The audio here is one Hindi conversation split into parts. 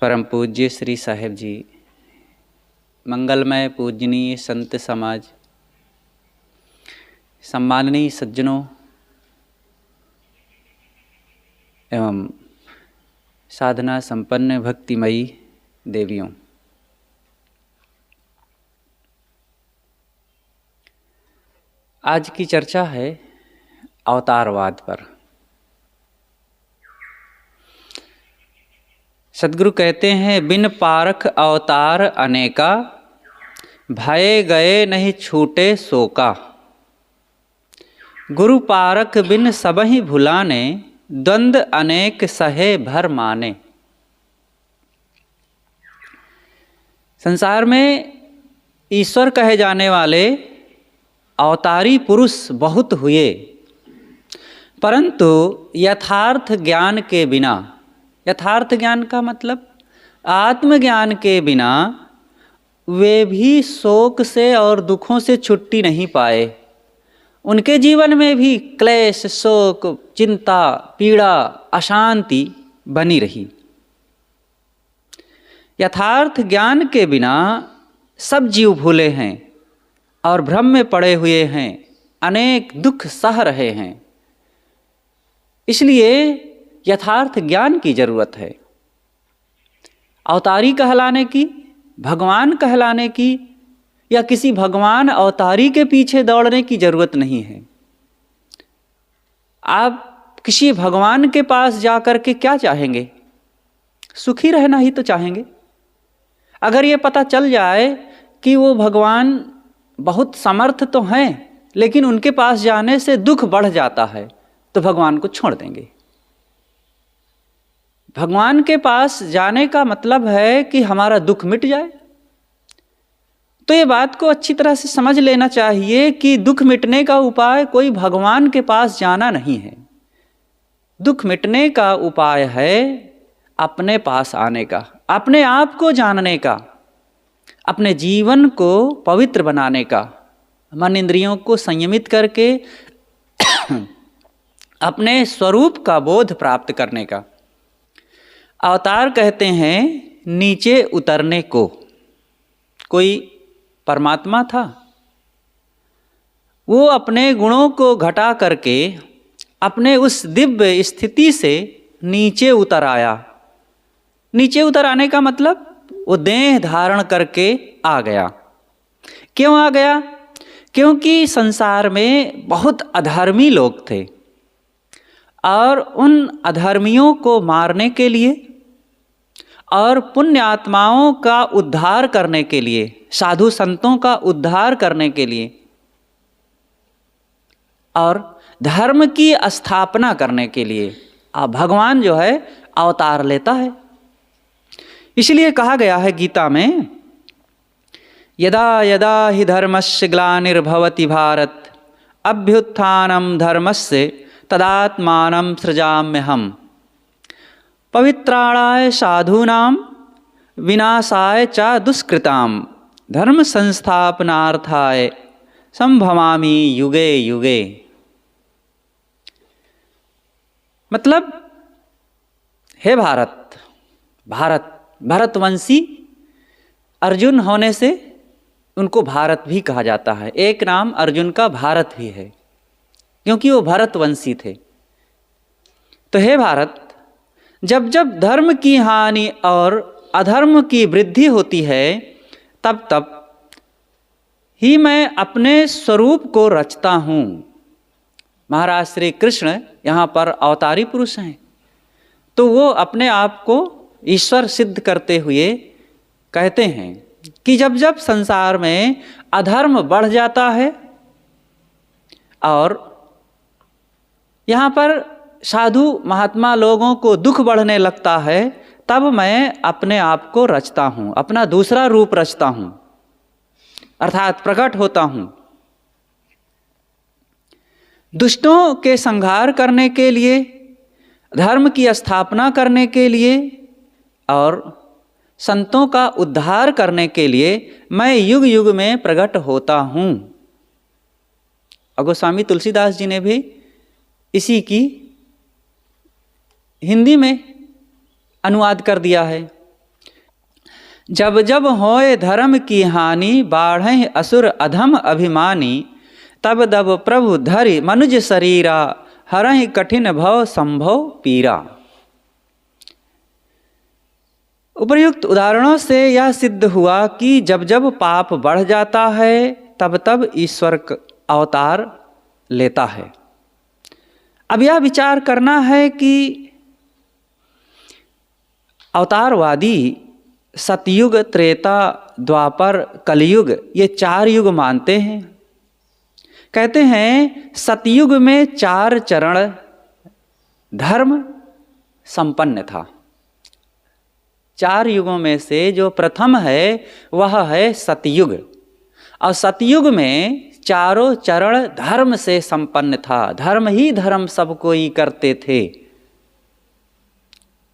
परम पूज्य श्री साहिब जी, मंगलमय पूजनीय संत समाज, सम्माननीय सज्जनों एवं साधना संपन्न भक्तिमयी देवियों, आज की चर्चा है अवतारवाद पर। सद्गुरु कहते हैं, बिन पारख अवतार अनेका, भये गए नहीं छूटे शोका। गुरु पारख बिन सबहि भुलाने, द्वंद अनेक सहे भर माने। संसार में ईश्वर कहे जाने वाले अवतारी पुरुष बहुत हुए, परंतु यथार्थ ज्ञान के बिना, यथार्थ ज्ञान का मतलब आत्मज्ञान के बिना वे भी शोक से और दुखों से छुट्टी नहीं पाए। उनके जीवन में भी क्लेश, शोक, चिंता, पीड़ा, अशांति बनी रही। यथार्थ ज्ञान के बिना सब जीव भूले हैं और भ्रम में पड़े हुए हैं, अनेक दुख सह रहे हैं। इसलिए यथार्थ ज्ञान की जरूरत है। अवतारी कहलाने की, भगवान कहलाने की या किसी भगवान अवतारी के पीछे दौड़ने की जरूरत नहीं है। आप किसी भगवान के पास जाकर के क्या चाहेंगे? सुखी रहना ही तो चाहेंगे। अगर ये पता चल जाए कि वो भगवान बहुत समर्थ तो हैं, लेकिन उनके पास जाने से दुख बढ़ जाता है, तो भगवान को छोड़ देंगे। भगवान के पास जाने का मतलब है कि हमारा दुख मिट जाए। तो ये बात को अच्छी तरह से समझ लेना चाहिए कि दुख मिटने का उपाय कोई भगवान के पास जाना नहीं है। दुख मिटने का उपाय है अपने पास आने का, अपने आप को जानने का, अपने जीवन को पवित्र बनाने का, मन इंद्रियों को संयमित करके अपने स्वरूप का बोध प्राप्त करने का। अवतार कहते हैं नीचे उतरने को। कोई परमात्मा था, वो अपने गुणों को घटा करके अपने उस दिव्य स्थिति से नीचे उतर आया। नीचे उतर आने का मतलब वो देह धारण करके आ गया। क्यों आ गया? क्योंकि संसार में बहुत अधर्मी लोग थे और उन अधर्मियों को मारने के लिए और पुण्य आत्माओं का उद्धार करने के लिए, साधु संतों का उद्धार करने के लिए और धर्म की स्थापना करने के लिए भगवान जो है अवतार लेता है। इसलिए कहा गया है गीता में, यदा यदा हि धर्मस्य ग्लानिर्भवति भारत, अभ्युत्थानं धर्मस्य तदात्मानं सृजाम्यहम्। पवित्राणाय साधूनां विनाशाय च दुष्कृतां, धर्म संस्थापनार्थाय संभवामि युगे युगे। मतलब, हे भारत, भरतवंशी अर्जुन होने से उनको भारत भी कहा जाता है। एक नाम अर्जुन का भारत भी है, क्योंकि वो भरतवंशी थे। तो हे भारत, जब जब धर्म की हानि और अधर्म की वृद्धि होती है, तब तब ही मैं अपने स्वरूप को रचता हूँ। महाराज श्री कृष्ण यहाँ पर अवतारी पुरुष हैं, तो वो अपने आप को ईश्वर सिद्ध करते हुए कहते हैं कि जब जब संसार में अधर्म बढ़ जाता है और यहाँ पर साधु महात्मा लोगों को दुख बढ़ने लगता है, तब मैं अपने आप को रचता हूँ, अपना दूसरा रूप रचता हूँ, अर्थात प्रकट होता हूँ। दुष्टों के संहार करने के लिए, धर्म की स्थापना करने के लिए और संतों का उद्धार करने के लिए मैं युग युग में प्रकट होता हूँ। गोस्वामी तुलसीदास जी ने भी इसी की हिंदी में अनुवाद कर दिया है जब जब होए धर्म की हानि, बाढ़े असुर अधम अभिमानी, तब तब प्रभु धरि मनुज शरीरा, हरहि कठिन भव संभव पीरा। उपर्युक्त उदाहरणों से यह सिद्ध हुआ कि जब जब पाप बढ़ जाता है तब तब ईश्वर अवतार लेता है। अब यह विचार करना है कि अवतारवादी सतयुग, त्रेता, द्वापर, कलयुग ये 4 युग मानते हैं। कहते हैं सतयुग में 4 चरण धर्म संपन्न था। 4 युगों में से जो प्रथम है वह है सतयुग, और सतयुग में चारों चरण धर्म से संपन्न था। धर्म ही धर्म सब कोई करते थे।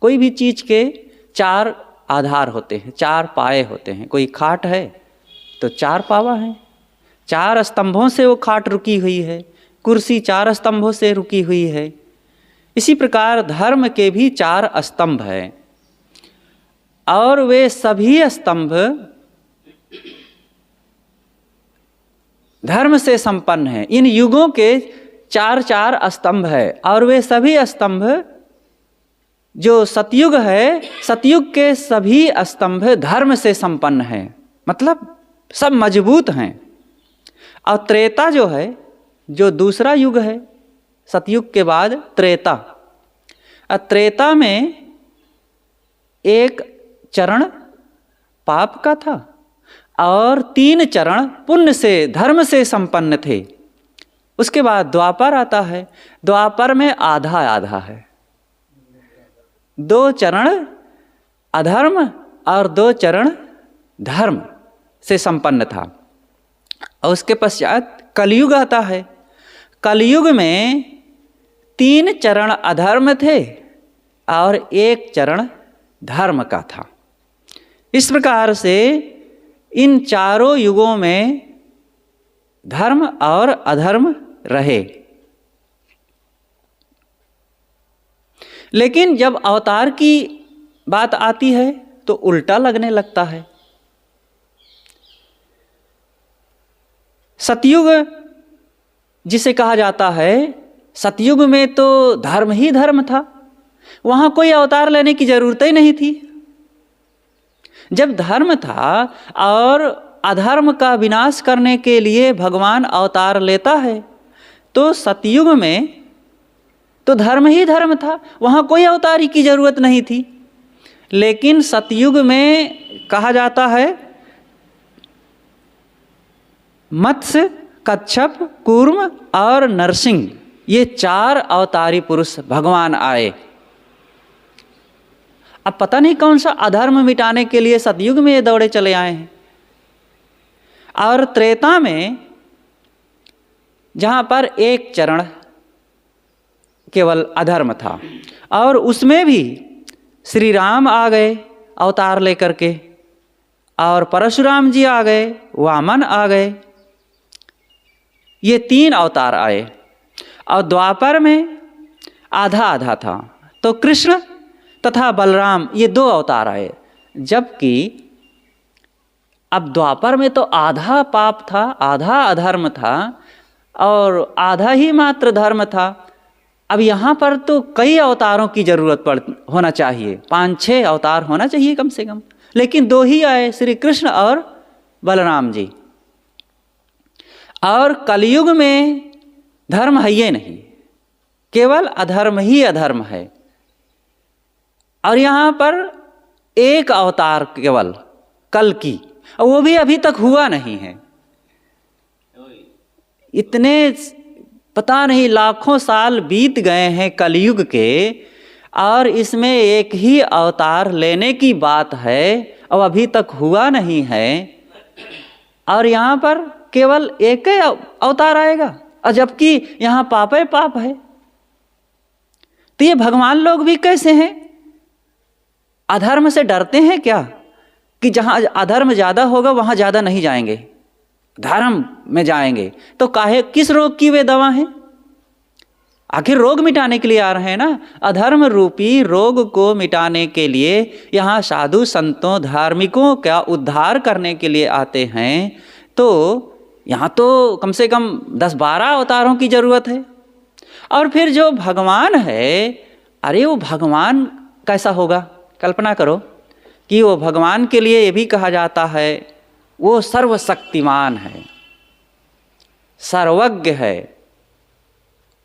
कोई भी चीज के 4 आधार होते हैं, 4 पाए होते हैं। कोई खाट है तो 4 पावा है, 4 स्तंभों से वो खाट रुकी हुई है। कुर्सी 4 स्तंभों से रुकी हुई है। इसी प्रकार धर्म के भी 4 स्तंभ हैं, और वे सभी स्तंभ धर्म से संपन्न हैं। इन युगों के 4 स्तंभ है, और वे सभी स्तंभ जो सतयुग है, सतयुग के सभी स्तंभ धर्म से संपन्न हैं, मतलब सब मजबूत हैं। और त्रेता जो है, जो दूसरा युग है सतयुग के बाद, त्रेता। त्रेता में एक चरण पाप का था और 3 चरण पुण्य से, धर्म से संपन्न थे। उसके बाद द्वापर आता है। द्वापर में आधा आधा है, 2 चरण अधर्म और 2 चरण धर्म से संपन्न था। और उसके पश्चात कलयुग आता है। कलयुग में 3 चरण अधर्म थे और 1 चरण धर्म का था। इस प्रकार से इन चारों युगों में धर्म और अधर्म रहे। लेकिन जब अवतार की बात आती है तो उल्टा लगने लगता है। सतयुग जिसे कहा जाता है, सतयुग में तो धर्म ही धर्म था, वहाँ कोई अवतार लेने की जरूरत ही नहीं थी। जब धर्म था और अधर्म का विनाश करने के लिए भगवान अवतार लेता है, तो सतयुग में तो धर्म ही धर्म था, वहाँ कोई अवतारी की जरूरत नहीं थी। लेकिन सतयुग में कहा जाता है मत्स्य, कच्छप, कूर्म और नरसिंह, ये 4 अवतारी पुरुष भगवान आए। अब पता नहीं कौन सा अधर्म मिटाने के लिए सतयुग में ये दौड़े चले आए हैं। और त्रेता में जहाँ पर 1 चरण केवल अधर्म था, और उसमें भी श्री राम आ गए अवतार लेकर के, और परशुराम जी आ गए, वामन आ गए, ये 3 अवतार आए। और द्वापर में आधा आधा था, तो कृष्ण तथा बलराम ये 2 अवतार आए। जबकि अब द्वापर में तो आधा पाप था, आधा अधर्म था, और आधा ही मात्र धर्म था। अब यहाँ पर तो कई अवतारों की जरूरत होना चाहिए, 5-6 अवतार होना चाहिए कम से कम। लेकिन 2 ही आए, श्री कृष्ण और बलराम जी। और कलयुग में धर्म है ही नहीं, केवल अधर्म ही अधर्म है। और यहाँ पर 1 अवतार केवल कल की, और वो भी अभी तक हुआ नहीं है। इतने पता नहीं लाखों साल बीत गए हैं कलयुग के, और इसमें एक ही अवतार लेने की बात है और अभी तक हुआ नहीं है। और यहाँ पर केवल एक ही अवतार आएगा, और जबकि यहाँ पाप है, पाप है। तो ये भगवान लोग भी कैसे हैं? अधर्म से डरते हैं क्या कि जहाँ अधर्म ज़्यादा होगा वहाँ ज़्यादा नहीं जाएंगे, धर्म में जाएंगे? तो काहे, किस रोग की वे दवा हैं? आखिर रोग मिटाने के लिए आ रहे हैं ना, अधर्म रूपी रोग को मिटाने के लिए यहाँ साधु संतों धार्मिकों का उद्धार करने के लिए आते हैं। तो यहाँ तो कम से कम 10-12 अवतारों की ज़रूरत है। और फिर जो भगवान है, अरे वो भगवान कैसा होगा? कल्पना करो कि वो भगवान के लिए ये भी कहा जाता है वो सर्वशक्तिमान है, सर्वज्ञ है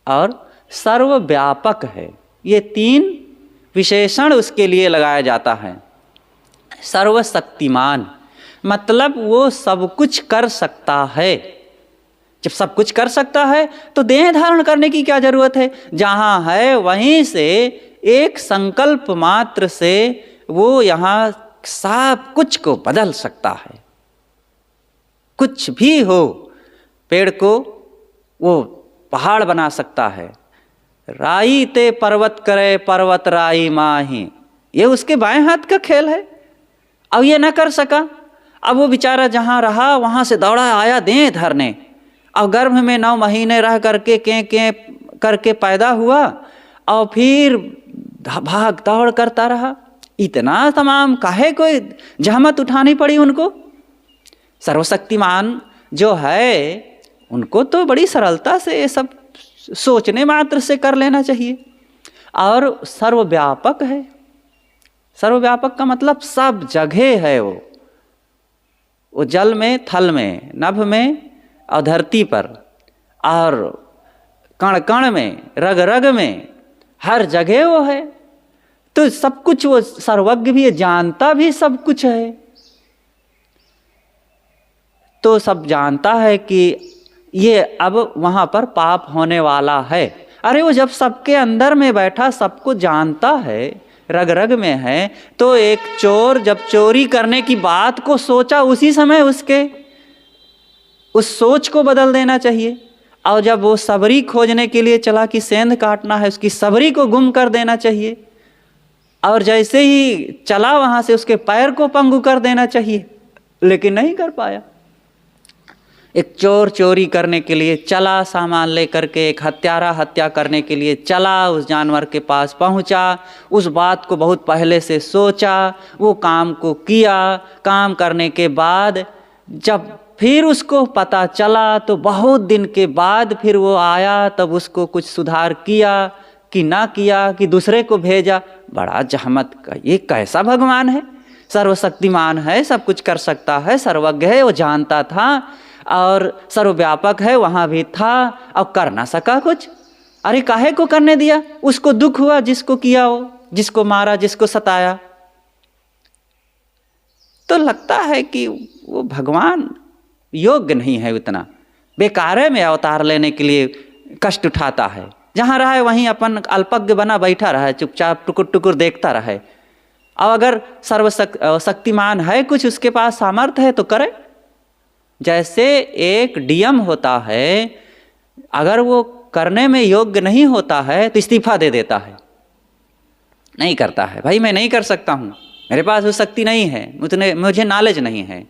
और सर्वव्यापक है। ये 3 विशेषण उसके लिए लगाया जाता है। सर्वशक्तिमान मतलब वो सब कुछ कर सकता है। जब सब कुछ कर सकता है तो देह धारण करने की क्या जरूरत है? जहाँ है वहीं से एक संकल्प मात्र से वो यहाँ सब कुछ को बदल सकता है। कुछ भी हो, पेड़ को वो पहाड़ बना सकता है। राई ते पर्वत करे पर्वत राई माही, ये उसके बाएं हाथ का खेल है। अब ये न कर सका, अब वो बेचारा जहाँ रहा वहाँ से दौड़ा आया देह धरने। अब गर्भ में 9 महीने रह करके के करके पैदा हुआ और फिर भाग दौड़ करता रहा। इतना तमाम काहे कोई जहमत उठानी पड़ी उनको? सर्वशक्तिमान जो है उनको तो बड़ी सरलता से ये सब सोचने मात्र से कर लेना चाहिए। और सर्वव्यापक है। सर्वव्यापक का मतलब सब जगह है वो जल में, थल में, नभ में और धरती पर और कण कण में, रग रग में, हर जगह वो है। तो सब कुछ वो सर्वज्ञ भी है, जानता भी सब कुछ है। तो सब जानता है कि ये अब वहाँ पर पाप होने वाला है। अरे वो जब सबके अंदर में बैठा सबको जानता है, रग रग में है, तो एक चोर जब चोरी करने की बात को सोचा उसी समय उसके उस सोच को बदल देना चाहिए। और जब वो सबरी खोजने के लिए चला कि सेंध काटना है, उसकी सबरी को गुम कर देना चाहिए। और जैसे ही चला वहाँ से उसके पैर को पंगु कर देना चाहिए, लेकिन नहीं कर पाया। एक चोर चोरी करने के लिए चला, सामान लेकर के, एक हत्यारा हत्या करने के लिए चला, उस जानवर के पास पहुंचा, उस बात को बहुत पहले से सोचा, वो काम को किया। काम करने के बाद जब फिर उसको पता चला तो बहुत दिन के बाद फिर वो आया, तब उसको कुछ सुधार किया कि ना किया कि दूसरे को भेजा। बड़ा जहमत का ये कैसा भगवान है? सर्वशक्तिमान है, सब कुछ कर सकता है, सर्वज्ञ है, वो जानता था और सर्वव्यापक है, वहाँ भी था और कर ना सका कुछ। अरे काहे को करने दिया? उसको दुख हुआ जिसको किया हो, जिसको मारा, जिसको सताया। तो लगता है कि वो भगवान योग्य नहीं है, उतना बेकार में अवतार लेने के लिए कष्ट उठाता है। जहाँ रहा है वहीं अपन अल्पज्ञ बना बैठा रहा है, चुपचाप टुकुर टुकुर देखता रहे। और अगर सर्वशक्तिमान है, कुछ उसके पास सामर्थ्य है तो करे। जैसे एक डीएम होता है, अगर वो करने में योग्य नहीं होता है तो इस्तीफा दे देता है, नहीं करता है। भाई मैं नहीं कर सकता हूँ, मेरे पास वो शक्ति नहीं है, मुझे नॉलेज नहीं है।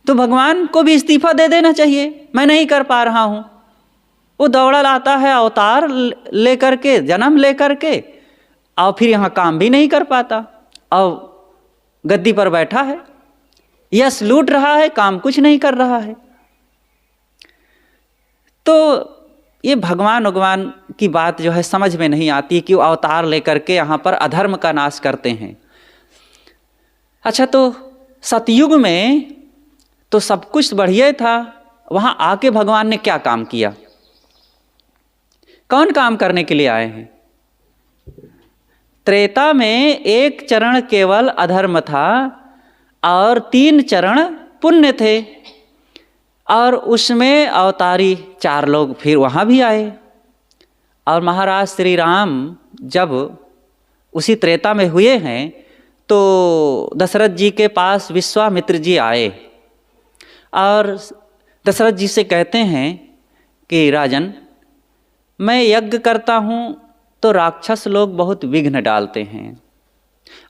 तो भगवान को भी इस्तीफा दे देना चाहिए, मैं नहीं कर पा रहा हूँ। वो दौड़ा लाता है अवतार लेकर के, जन्म लेकर के, और फिर यहाँ काम भी नहीं कर पाता और गद्दी पर बैठा है, यश लूट रहा है, काम कुछ नहीं कर रहा है। तो ये भगवान की बात जो है समझ में नहीं आती कि वो अवतार लेकर के यहाँ पर अधर्म का नाश करते हैं। अच्छा, तो सतयुग में तो सब कुछ बढ़िया था, वहाँ आके भगवान ने क्या काम किया? कौन काम करने के लिए आए हैं? त्रेता में 1 चरण केवल अधर्म था और 3 चरण पुण्य थे, और उसमें अवतारी 4 लोग फिर वहाँ भी आए। और महाराज श्री राम जब उसी त्रेता में हुए हैं तो दशरथ जी के पास विश्वामित्र जी आए और दशरथ जी से कहते हैं कि राजन, मैं यज्ञ करता हूँ तो राक्षस लोग बहुत विघ्न डालते हैं,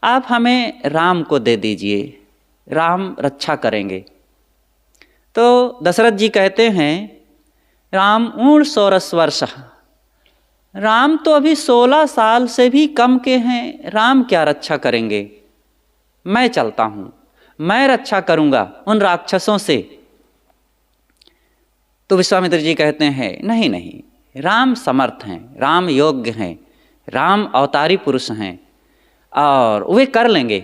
आप हमें राम को दे दीजिए, राम रक्षा करेंगे। तो दशरथ जी कहते हैं, राम ऊर्ण 16 वर्ष राम तो अभी 16 साल से भी कम के हैं, राम क्या रक्षा करेंगे, मैं चलता हूँ, मैं रक्षा करूँगा उन राक्षसों से। तो विश्वामित्र जी कहते हैं नहीं नहीं, राम समर्थ हैं, राम योग्य हैं, राम अवतारी पुरुष हैं और वे कर लेंगे।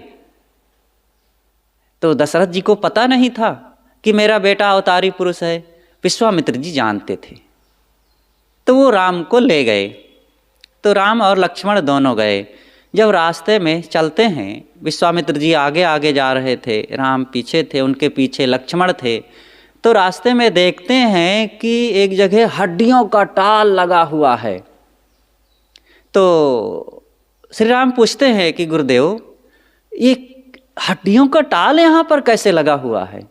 तो दशरथ जी को पता नहीं था कि मेरा बेटा अवतारी पुरुष है, विश्वामित्र जी जानते थे। तो वो राम को ले गए। तो राम और लक्ष्मण दोनों गए। जब रास्ते में चलते हैं, विश्वामित्र जी आगे आगे जा रहे थे, राम पीछे थे, उनके पीछे लक्ष्मण थे। तो रास्ते में देखते हैं कि एक जगह हड्डियों का टाल लगा हुआ है। तो श्री राम पूछते हैं कि गुरुदेव, ये हड्डियों का टाल यहाँ पर कैसे लगा हुआ है?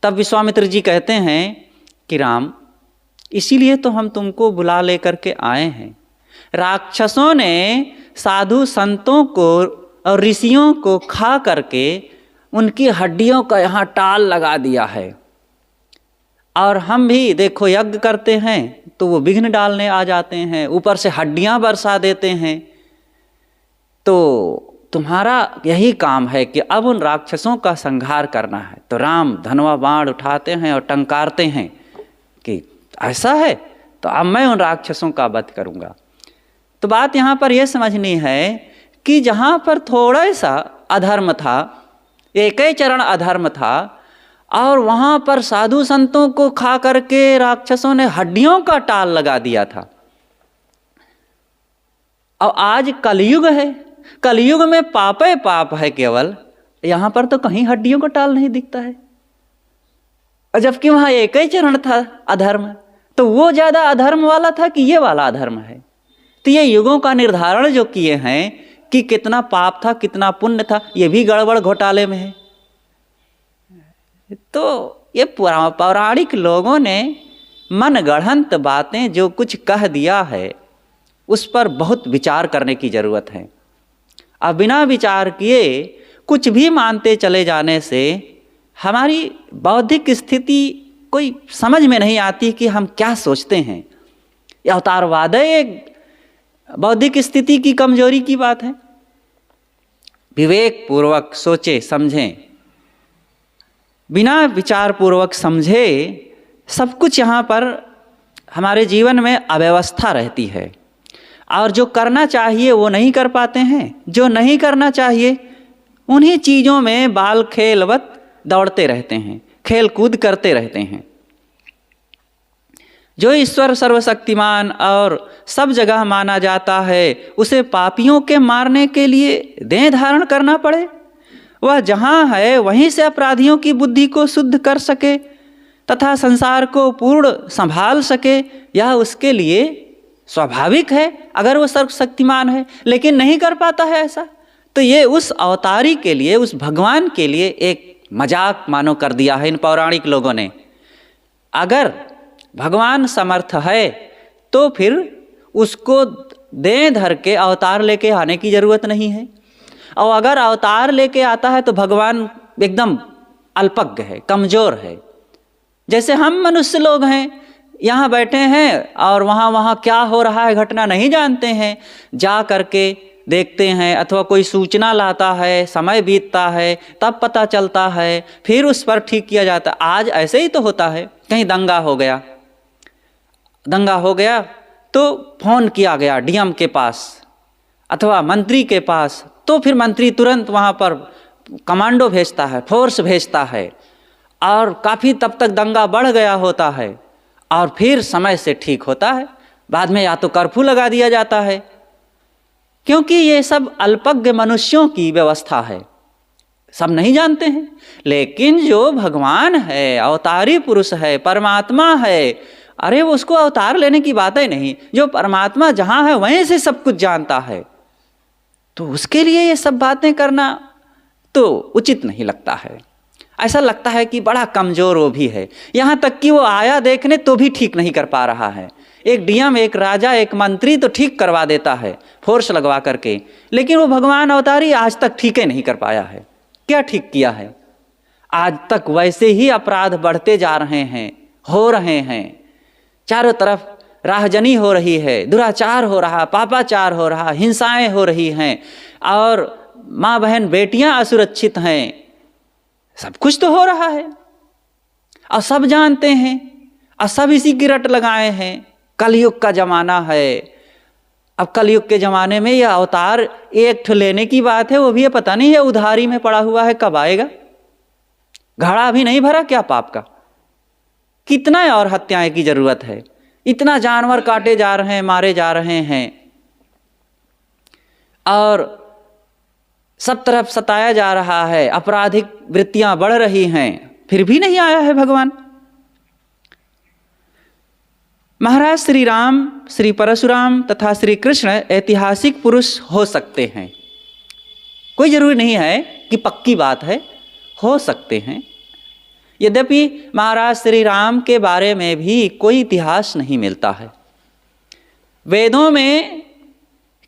तब विश्वामित्र जी कहते हैं कि राम, इसीलिए तो हम तुमको बुला लेकर के आए हैं। राक्षसों ने साधु संतों को और ऋषियों को खा करके उनकी हड्डियों का यहाँ टाल लगा दिया है। और हम भी देखो यज्ञ करते हैं तो वो विघ्न डालने आ जाते हैं, ऊपर से हड्डियाँ बरसा देते हैं। तो तुम्हारा यही काम है कि अब उन राक्षसों का संहार करना है। तो राम धनुआ बाण उठाते हैं और टंकारते हैं कि ऐसा है तो अब मैं उन राक्षसों का वध करूँगा। तो बात यहाँ पर यह समझनी है कि जहाँ पर थोड़ा सा अधर्म था, एक ही चरण अधर्म था, और वहाँ पर साधु संतों को खा करके राक्षसों ने हड्डियों का टाल लगा दिया था। और आज कलयुग है, कलयुग में पाप ही पाप है केवल, यहाँ पर तो कहीं हड्डियों का टाल नहीं दिखता है। और जबकि वहाँ एक ही चरण था अधर्म, तो वो ज़्यादा अधर्म वाला था कि ये वाला अधर्म है? तो ये युगों का निर्धारण जो किए हैं कि कितना पाप था कितना पुण्य था, ये भी गड़बड़ घोटाले में है। तो ये पौराणिक लोगों ने मनगढ़ंत बातें जो कुछ कह दिया है, उस पर बहुत विचार करने की ज़रूरत है। अब बिना विचार किए कुछ भी मानते चले जाने से हमारी बौद्धिक स्थिति कोई समझ में नहीं आती कि हम क्या सोचते हैं। यह अवतारवाद है, एक बौद्धिक स्थिति की कमजोरी की बात है। विवेक पूर्वक सोचे समझें, बिना विचार पूर्वक समझे सब कुछ यहाँ पर हमारे जीवन में अव्यवस्था रहती है। और जो करना चाहिए वो नहीं कर पाते हैं, जो नहीं करना चाहिए उन्हीं चीज़ों में बाल खेलवत दौड़ते रहते हैं, खेल कूद करते रहते हैं। जो ईश्वर सर्वशक्तिमान और सब जगह माना जाता है, उसे पापियों के मारने के लिए देह धारण करना पड़े, वह जहाँ है वहीं से अपराधियों की बुद्धि को शुद्ध कर सके तथा संसार को पूर्ण संभाल सके, यह उसके लिए स्वाभाविक है अगर वो सर्वशक्तिमान है। लेकिन नहीं कर पाता है ऐसा, तो ये उस अवतारी के लिए, उस भगवान के लिए एक मजाक मानो कर दिया है इन पौराणिक लोगों ने। अगर भगवान समर्थ है तो फिर उसको देह धर के अवतार लेके आने की ज़रूरत नहीं है। और अगर अवतार लेके आता है तो भगवान एकदम अल्पज्ञ है, कमज़ोर है। जैसे हम मनुष्य लोग हैं, यहाँ बैठे हैं और वहाँ क्या हो रहा है घटना नहीं जानते हैं, जा करके देखते हैं, अथवा कोई सूचना लाता है, समय बीतता है, तब पता चलता है, फिर उस पर ठीक किया जाता है। आज ऐसे ही तो होता है, कहीं दंगा हो गया तो फ़ोन किया गया डीएम के पास अथवा मंत्री के पास, तो फिर मंत्री तुरंत वहाँ पर कमांडो भेजता है, फोर्स भेजता है, और काफ़ी तब तक दंगा बढ़ गया होता है और फिर समय से ठीक होता है। बाद में या तो कर्फ्यू लगा दिया जाता है, क्योंकि ये सब अल्पज्ञ मनुष्यों की व्यवस्था है, सब नहीं जानते हैं। लेकिन जो भगवान है, अवतारी पुरुष है, परमात्मा है, अरे वो उसको अवतार लेने की बात ही नहीं। जो परमात्मा जहाँ है वहीं से सब कुछ जानता है, तो उसके लिए ये सब बातें करना तो उचित नहीं लगता है। ऐसा लगता है कि बड़ा कमज़ोर वो भी है, यहाँ तक कि वो आया देखने तो भी ठीक नहीं कर पा रहा है। एक डीएम, एक राजा, एक मंत्री तो ठीक करवा देता है फोर्स लगवा करके, लेकिन वो भगवान अवतारी आज तक ठीक ही नहीं कर पाया है। क्या ठीक किया है? आज तक वैसे ही अपराध बढ़ते जा रहे हैं, हो रहे हैं। चारों तरफ राहजनी हो रही है, दुराचार हो रहा, पापाचार हो रहा, हिंसाएं हो रही हैं और माँ बहन बेटियां असुरक्षित हैं, सब कुछ तो हो रहा है और सब जानते हैं और सब इसी की रट लगाए हैं। कलयुग का ज़माना है। अब कलयुग के ज़माने में यह अवतार एक ठो लेने की बात है, वो भी ये पता नहीं है उधारी में पड़ा हुआ है, कब आएगा। घड़ा भी नहीं भरा क्या पाप का। कितना और हत्याएं की जरूरत है, इतना जानवर काटे जा रहे हैं, मारे जा रहे हैं और सब तरफ सताया जा रहा है, आपराधिक वृत्तियां बढ़ रही हैं, फिर भी नहीं आया है भगवान। महाराज श्री राम, श्री परशुराम तथा श्री कृष्ण ऐतिहासिक पुरुष हो सकते हैं, कोई जरूरी नहीं है कि पक्की बात है, हो सकते हैं। यद्यपि महाराज श्री राम के बारे में भी कोई इतिहास नहीं मिलता है। वेदों में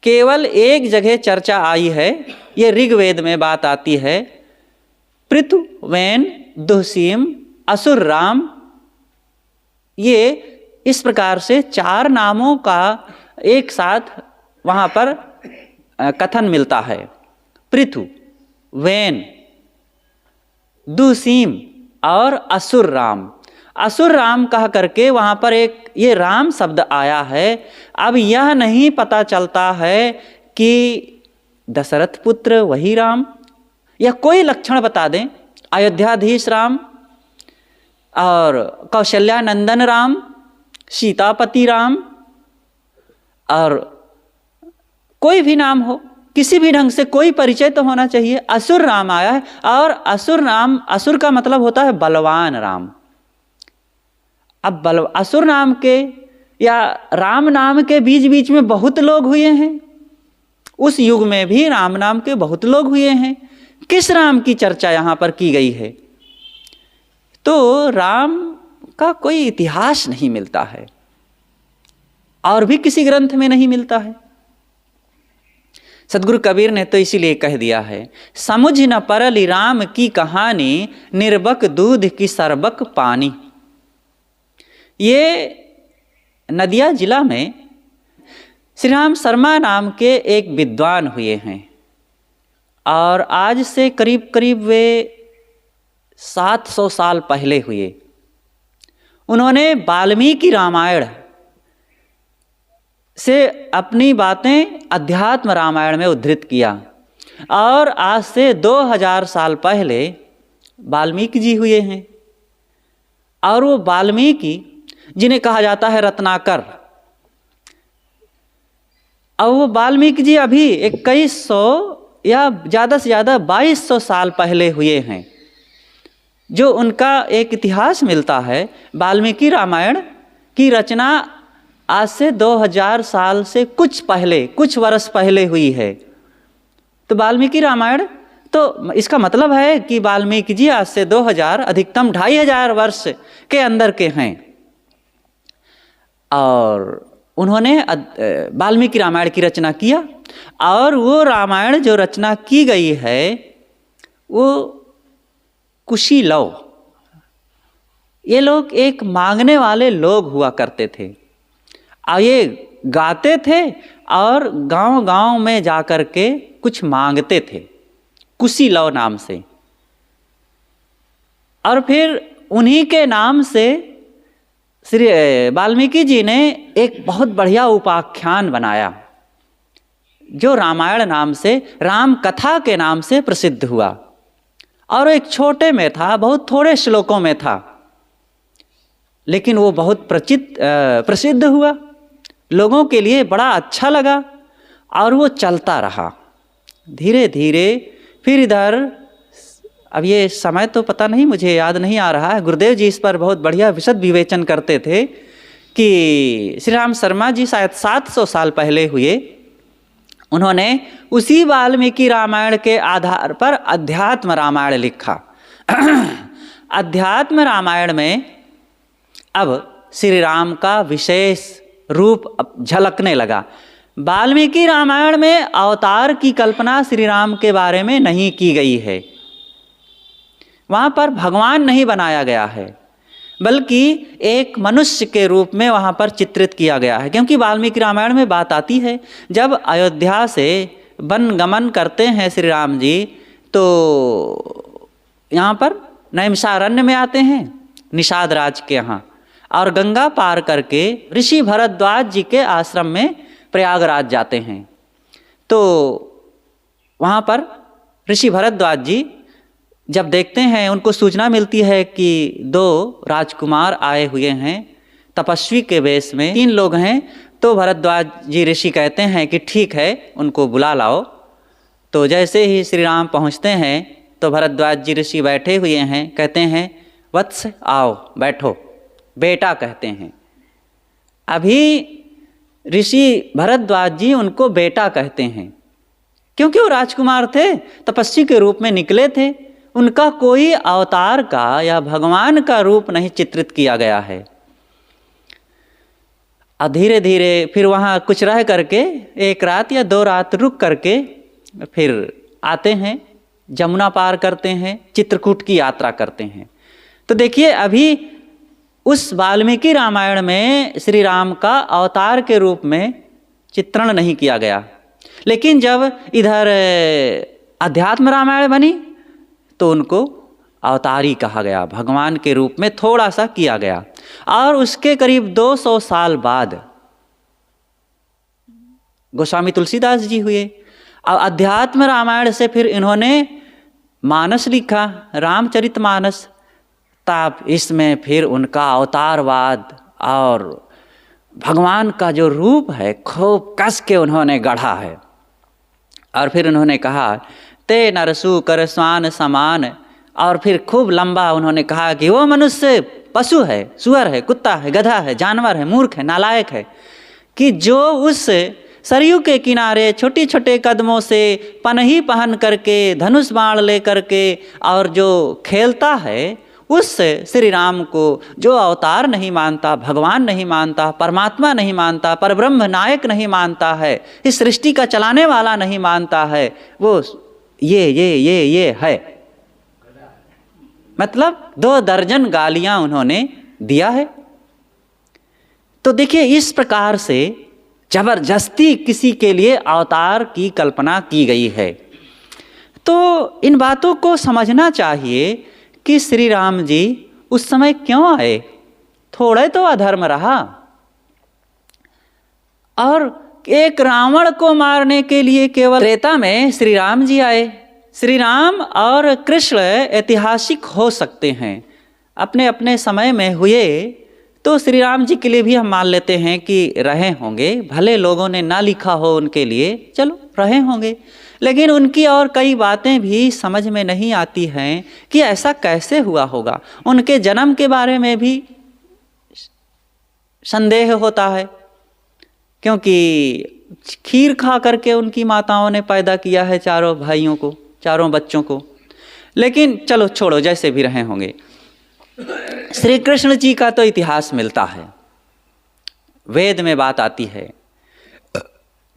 केवल एक जगह चर्चा आई है, ये ऋग्वेद में बात आती है, पृथु, वेन, दुहसीम, असुर राम, ये इस प्रकार से 4 नामों का एक साथ वहाँ पर कथन मिलता है। पृथु, वेन, दुहसीम और असुर राम। असुर राम कह करके वहाँ पर एक ये राम शब्द आया है। अब यह नहीं पता चलता है कि दशरथ पुत्र वही राम, या कोई लक्षण बता दें, अयोध्याधीश राम और कौशल्यानंदन राम, सीतापति राम, और कोई भी नाम हो, किसी भी ढंग से कोई परिचय तो होना चाहिए। असुर राम आया है और असुर नाम, असुर का मतलब होता है बलवान राम। अब असुर नाम के या राम नाम के बीच बीच में बहुत लोग हुए हैं, उस युग में भी राम नाम के बहुत लोग हुए हैं। किस राम की चर्चा यहाँ पर की गई है? तो राम का कोई इतिहास नहीं मिलता है और भी किसी ग्रंथ में नहीं मिलता है। सदगुरु कबीर ने तो इसीलिए कह दिया है, समुझ न परली राम की कहानी, निर्बक दूध की सरबक पानी। ये नदिया जिला में श्री राम शर्मा नाम के एक विद्वान हुए हैं और आज से करीब करीब वे 700 साल पहले हुए। उन्होंने वाल्मीकि रामायण से अपनी बातें अध्यात्म रामायण में उद्धृत किया और आज से 2000 साल पहले वाल्मीकि जी हुए हैं। और वो वाल्मीकि जिन्हें कहा जाता है रत्नाकर, और वो वाल्मीकि जी अभी 2100 या ज़्यादा से ज़्यादा 2200 साल पहले हुए हैं। जो उनका एक इतिहास मिलता है, वाल्मीकि रामायण की रचना आज से 2000 साल से कुछ पहले, कुछ वर्ष पहले हुई है। तो वाल्मीकि रामायण, तो इसका मतलब है कि वाल्मीकि जी आज से 2000 अधिकतम 2500 वर्ष के अंदर के हैं। और उन्होंने वाल्मीकि रामायण की रचना किया और वो रामायण जो रचना की गई है वो कुशीलव, ये लोग एक मांगने वाले लोग हुआ करते थे और ये गाते थे और गांव-गांव में जाकर के कुछ मांगते थे कुशीलव नाम से। और फिर उन्हीं के नाम से श्री वाल्मीकि जी ने एक बहुत बढ़िया उपाख्यान बनाया जो रामायण नाम से, राम कथा के नाम से प्रसिद्ध हुआ। और एक छोटे में था, बहुत थोड़े श्लोकों में था, लेकिन वो बहुत प्रसिद्ध हुआ, लोगों के लिए बड़ा अच्छा लगा और वो चलता रहा धीरे धीरे। फिर इधर, अब ये समय तो पता नहीं, मुझे याद नहीं आ रहा है, गुरुदेव जी इस पर बहुत बढ़िया विशद विवेचन करते थे कि श्री राम शर्मा जी शायद 700 साल पहले हुए। उन्होंने उसी वाल्मीकि रामायण के आधार पर अध्यात्म रामायण लिखा। अध्यात्म रामायण में अब श्री राम का विशेष रूप झलकने लगा। वाल्मीकि रामायण में अवतार की कल्पना श्री राम के बारे में नहीं की गई है, वहाँ पर भगवान नहीं बनाया गया है। बल्कि एक मनुष्य के रूप में वहाँ पर चित्रित किया गया है। क्योंकि वाल्मीकि रामायण में बात आती है, जब अयोध्या से वन गमन करते हैं श्री राम जी, तो यहाँ पर नैमिषारण्य में आते हैं निषाद राज के यहाँ, और गंगा पार करके ऋषि भरद्वाज जी के आश्रम में प्रयागराज जाते हैं। तो वहाँ पर ऋषि भरद्वाज जी जब देखते हैं, उनको सूचना मिलती है कि 2 राजकुमार आए हुए हैं तपस्वी के वेश में, 3 लोग हैं। तो भरद्वाज जी ऋषि कहते हैं कि ठीक है, उनको बुला लाओ। तो जैसे ही श्री राम पहुँचते हैं तो भरद्वाज जी ऋषि बैठे हुए हैं, कहते हैं वत्स आओ बैठो, बेटा कहते हैं। अभी ऋषि भरद्वाज जी उनको बेटा कहते हैं, क्योंकि वो राजकुमार थे, तपस्वी के रूप में निकले थे, उनका कोई अवतार का या भगवान का रूप नहीं चित्रित किया गया है। और धीरे धीरे फिर वहाँ कुछ रह करके 1 रात या 2 रात रुक करके फिर आते हैं, जमुना पार करते हैं, चित्रकूट की यात्रा करते हैं। तो देखिए, अभी उस वाल्मीकि रामायण में श्री राम का अवतार के रूप में चित्रण नहीं किया गया, लेकिन जब इधर अध्यात्म रामायण बनी तो उनको अवतारी कहा गया, भगवान के रूप में थोड़ा सा किया गया। और उसके करीब 200 साल बाद गोस्वामी तुलसीदास जी हुए, और अध्यात्म रामायण से फिर इन्होंने मानस लिखा, रामचरितमानस। तब इसमें फिर उनका अवतारवाद और भगवान का जो रूप है खूब कस के उन्होंने गढ़ा है। और फिर उन्होंने कहा ते नरसु कर स्वान समान, और फिर खूब लंबा उन्होंने कहा कि वो मनुष्य पशु है, सुअर है, कुत्ता है, गधा है, जानवर है, मूर्ख है, नालायक है, कि जो उस सरयू के किनारे छोटे छोटे कदमों से पनही पहन करके, धनुष बाण ले करके और जो खेलता है, उस श्री राम को जो अवतार नहीं मानता, भगवान नहीं मानता, परमात्मा नहीं मानता, परब्रह्म नायक नहीं मानता है, इस सृष्टि का चलाने वाला नहीं मानता है, वो ये है। मतलब 2 दर्जन गालियां उन्होंने दिया है। तो देखिए, इस प्रकार से जबरदस्ती किसी के लिए अवतार की कल्पना की गई है। तो इन बातों को समझना चाहिए कि श्री राम जी उस समय क्यों आए। थोड़े तो अधर्म रहा, और एक रावण को मारने के लिए केवल त्रेता में श्री राम जी आए। श्री राम और कृष्ण ऐतिहासिक हो सकते हैं, अपने अपने समय में हुए, तो श्री राम जी के लिए भी हम मान लेते हैं कि रहे होंगे, भले लोगों ने ना लिखा हो उनके लिए, चलो रहे होंगे। लेकिन उनकी और कई बातें भी समझ में नहीं आती हैं कि ऐसा कैसे हुआ होगा। उनके जन्म के बारे में भी संदेह होता है, क्योंकि खीर खा करके उनकी माताओं ने पैदा किया है 4 भाइयों को, 4 बच्चों को। लेकिन चलो छोड़ो, जैसे भी रहे होंगे। श्री कृष्ण जी का तो इतिहास मिलता है, वेद में बात आती है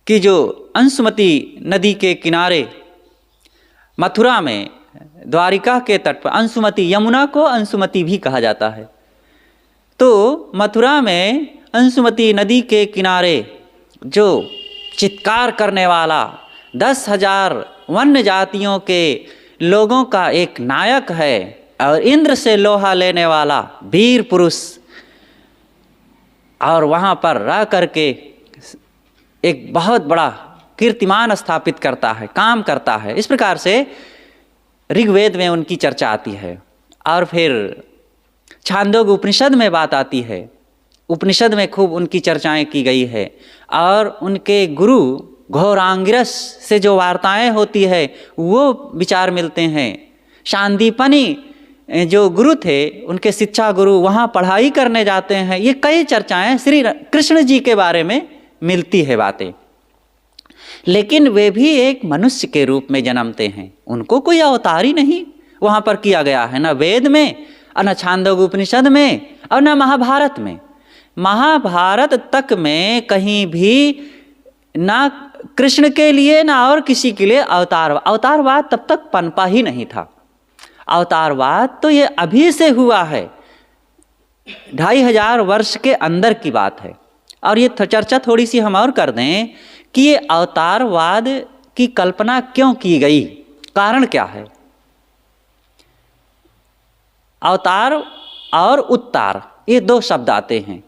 कि जो अंशुमती नदी के किनारे मथुरा में, द्वारिका के तट पर, अंशुमती, यमुना को अंशुमती भी कहा जाता है। तो मथुरा में अंशुमती नदी के किनारे जो चित्कार करने वाला 10,000 वन्य जातियों के लोगों का एक नायक है, और इंद्र से लोहा लेने वाला वीर पुरुष, और वहाँ पर रह करके एक बहुत बड़ा कीर्तिमान स्थापित करता है, काम करता है। इस प्रकार से ऋग्वेद में उनकी चर्चा आती है। और फिर छांदोग्य उपनिषद में बात आती है, उपनिषद में खूब उनकी चर्चाएं की गई है। और उनके गुरु घोरांगिरस से जो वार्ताएं होती है वो विचार मिलते हैं। शांदीपनी जो गुरु थे, उनके शिक्षा गुरु वहाँ पढ़ाई करने जाते हैं। ये कई चर्चाएं श्री कृष्ण जी के बारे में मिलती है बातें। लेकिन वे भी एक मनुष्य के रूप में जन्मते हैं, उनको कोई अवतार ही नहीं वहाँ पर किया गया है, न वेद में, न छांदोग्य उपनिषद में, और न महाभारत में। महाभारत तक में कहीं भी ना कृष्ण के लिए ना और किसी के लिए अवतारवाद तब तक पनपा ही नहीं था। अवतारवाद तो ये अभी से हुआ है। 2500 वर्ष के अंदर की बात है। और ये चर्चा थोड़ी सी हम और कर दें कि ये अवतारवाद की कल्पना क्यों की गई, कारण क्या है। अवतार और उत्तार ये दो शब्द आते हैं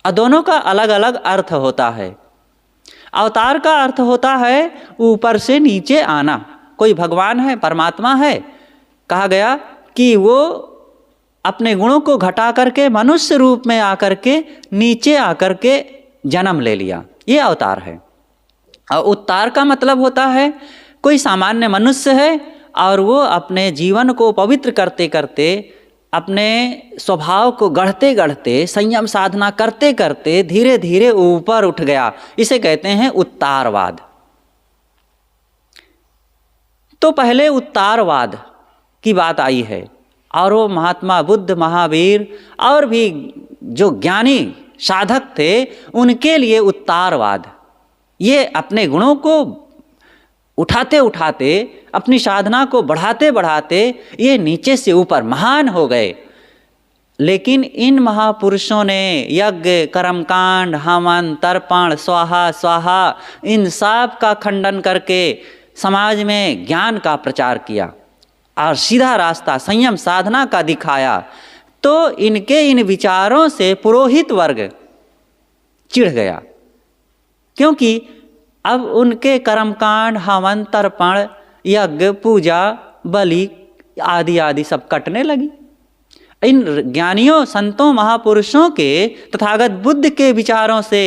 और दोनों का अलग अलग अर्थ होता है। अवतार का अर्थ होता है ऊपर से नीचे आना। कोई भगवान है, परमात्मा है, कहा गया कि वो अपने गुणों को घटा करके मनुष्य रूप में आकर के नीचे आकर के जन्म ले लिया, ये अवतार है। और उत्तार का मतलब होता है कोई सामान्य मनुष्य है और वो अपने जीवन को पवित्र करते करते, अपने स्वभाव को गढ़ते गढ़ते, संयम साधना करते करते धीरे धीरे ऊपर उठ गया, इसे कहते हैं उत्तारवाद। तो पहले उत्तारवाद की बात आई है और वो महात्मा बुद्ध, महावीर और भी जो ज्ञानी साधक थे उनके लिए उत्तारवाद, ये अपने गुणों को उठाते उठाते, अपनी साधना को बढ़ाते बढ़ाते ये नीचे से ऊपर महान हो गए। लेकिन इन महापुरुषों ने यज्ञ, कर्मकांड, हवन, तर्पण, स्वाहा स्वाहा इन सब का खंडन करके समाज में ज्ञान का प्रचार किया और सीधा रास्ता संयम साधना का दिखाया। तो इनके इन विचारों से पुरोहित वर्ग चिढ़ गया, क्योंकि अब उनके कर्मकांड, हवन, तर्पण, यज्ञ, पूजा, बलि आदि आदि सब कटने लगी। इन ज्ञानियों, संतों, महापुरुषों के, तथागत बुद्ध के विचारों से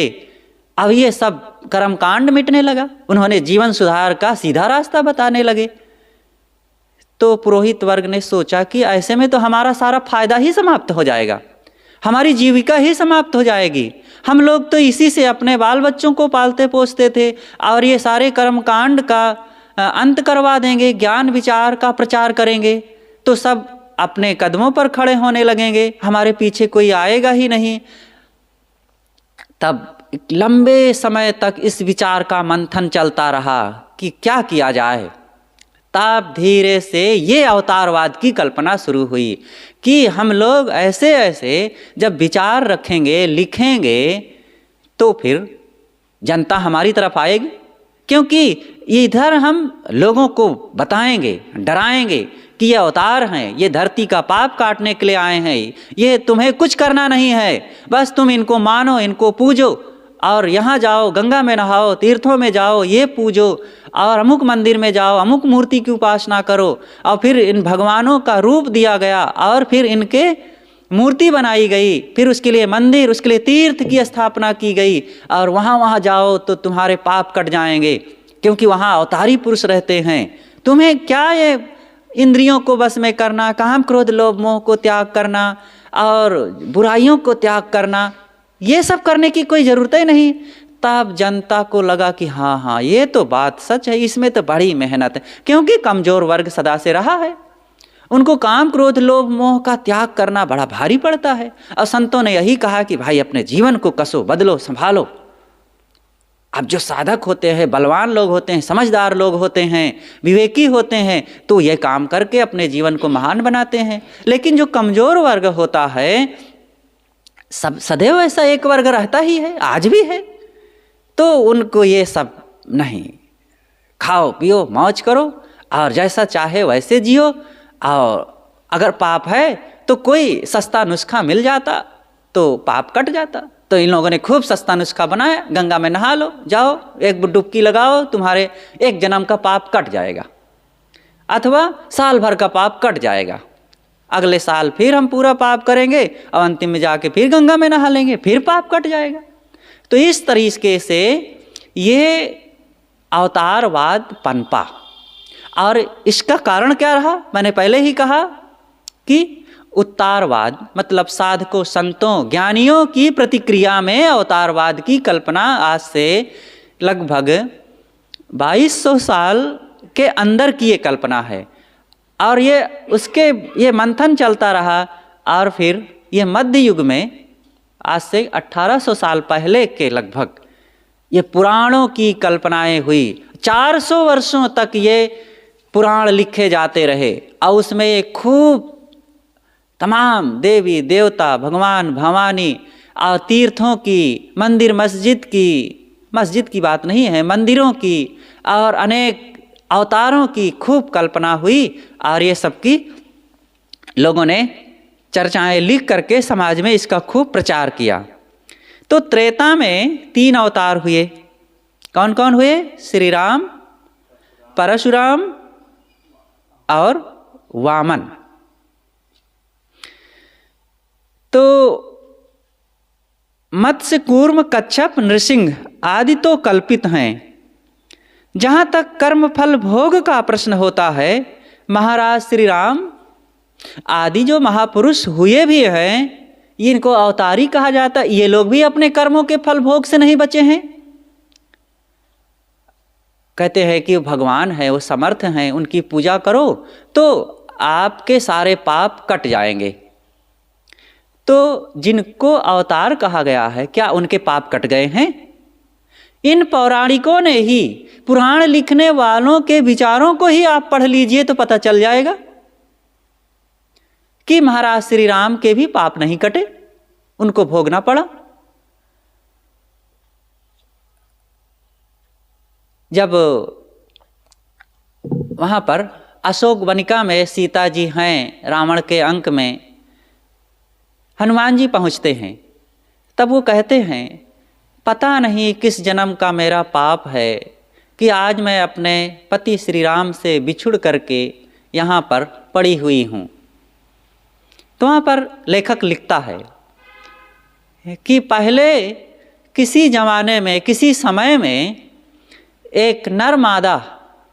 अब ये सब कर्मकांड मिटने लगा। उन्होंने जीवन सुधार का सीधा रास्ता बताने लगे। तो पुरोहित वर्ग ने सोचा कि ऐसे में तो हमारा सारा फायदा ही समाप्त हो जाएगा, हमारी जीविका ही समाप्त हो जाएगी। हम लोग तो इसी से अपने बाल बच्चों को पालते पोसते थे और ये सारे कर्मकांड का अंत करवा देंगे, ज्ञान विचार का प्रचार करेंगे तो सब अपने कदमों पर खड़े होने लगेंगे, हमारे पीछे कोई आएगा ही नहीं। तब लंबे समय तक इस विचार का मंथन चलता रहा कि क्या किया जाए। तब धीरे से ये अवतारवाद की कल्पना शुरू हुई कि हम लोग ऐसे ऐसे जब विचार रखेंगे, लिखेंगे, तो फिर जनता हमारी तरफ आएगी, क्योंकि इधर हम लोगों को बताएंगे, डराएंगे कि ये अवतार हैं, ये धरती का पाप काटने के लिए आए हैं, ये तुम्हें कुछ करना नहीं है, बस तुम इनको मानो, इनको पूजो और यहाँ जाओ, गंगा में नहाओ, तीर्थों में जाओ, ये पूजो और अमुक मंदिर में जाओ, अमुक मूर्ति की उपासना करो। और फिर इन भगवानों का रूप दिया गया और फिर इनके मूर्ति बनाई गई, फिर उसके लिए मंदिर, उसके लिए तीर्थ की स्थापना की गई और वहाँ जाओ तो तुम्हारे पाप कट जाएंगे, क्योंकि वहाँ अवतारी पुरुष रहते हैं। तुम्हें क्या ये इंद्रियों को बस में करना, काम क्रोध लोभ मोह को त्याग करना और बुराइयों को त्याग करना, ये सब करने की कोई ज़रूरत ही नहीं। तब जनता को लगा कि हाँ ये तो बात सच है, इसमें तो बड़ी मेहनत है, क्योंकि कमज़ोर वर्ग सदा से रहा है, उनको काम क्रोध लोभ मोह का त्याग करना बड़ा भारी पड़ता है। और संतों ने यही कहा कि भाई अपने जीवन को कसो, बदलो, संभालो। अब जो साधक होते हैं, बलवान लोग होते हैं, समझदार लोग होते हैं, विवेकी होते हैं, तो ये काम करके अपने जीवन को महान बनाते हैं। लेकिन जो कमज़ोर वर्ग होता है, सब सदैव ऐसा एक वर्ग रहता ही है, आज भी है, तो उनको ये सब नहीं, खाओ पियो मौज करो और जैसा चाहे वैसे जियो। और अगर पाप है तो कोई सस्ता नुस्खा मिल जाता तो पाप कट जाता। तो इन लोगों ने खूब सस्ता नुस्खा बनाया, गंगा में नहा लो, जाओ एक डुबकी लगाओ, तुम्हारे एक जन्म का पाप कट जाएगा, अथवा साल भर का पाप कट जाएगा। अगले साल फिर हम पूरा पाप करेंगे और अंतिम में जाके फिर गंगा में नहा लेंगे, फिर पाप कट जाएगा। तो इस तरीके से ये अवतारवाद पनपा। और इसका कारण क्या रहा? मैंने पहले ही कहा कि उत्तारवाद मतलब साधकों, संतों, ज्ञानियों की प्रतिक्रिया में अवतारवाद की कल्पना आज से लगभग 2200 साल के अंदर की ये कल्पना है। और ये मंथन चलता रहा और फिर ये मध्य युग में आज से 1800 साल पहले के लगभग ये पुराणों की कल्पनाएं हुई। 400 वर्षों तक ये पुराण लिखे जाते रहे और उसमें ये खूब तमाम देवी देवता, भगवान भवानी और तीर्थों की, मंदिर मस्जिद की बात नहीं है, मंदिरों की और अनेक अवतारों की खूब कल्पना हुई और ये सब की लोगों ने चर्चाएं लिख करके समाज में इसका खूब प्रचार किया। तो त्रेता में 3 अवतार हुए। कौन कौन हुए? श्री राम, परशुराम और वामन। तो मत्स्य, कूर्म, कच्छप, नृसिंह आदि तो कल्पित हैं। जहाँ तक कर्म फल भोग का प्रश्न होता है, महाराज श्री राम आदि जो महापुरुष हुए भी हैं, इनको अवतारी कहा जाता है। ये लोग भी अपने कर्मों के फल भोग से नहीं बचे हैं। कहते हैं कि भगवान है, वो समर्थ हैं, उनकी पूजा करो तो आपके सारे पाप कट जाएंगे। तो जिनको अवतार कहा गया है, क्या उनके पाप कट गए हैं? इन पौराणिकों ने ही, पुराण लिखने वालों के विचारों को ही आप पढ़ लीजिए तो पता चल जाएगा कि महाराज श्री राम के भी पाप नहीं कटे, उनको भोगना पड़ा। जब वहां पर अशोक वनिका में सीता जी हैं, रावण के अंक में हनुमान जी पहुंचते हैं, तब वो कहते हैं, पता नहीं किस जन्म का मेरा पाप है कि आज मैं अपने पति श्री राम से बिछुड़ करके यहाँ पर पड़ी हुई हूँ। तो वहाँ पर लेखक लिखता है कि पहले किसी ज़माने में, किसी समय में एक नर मादा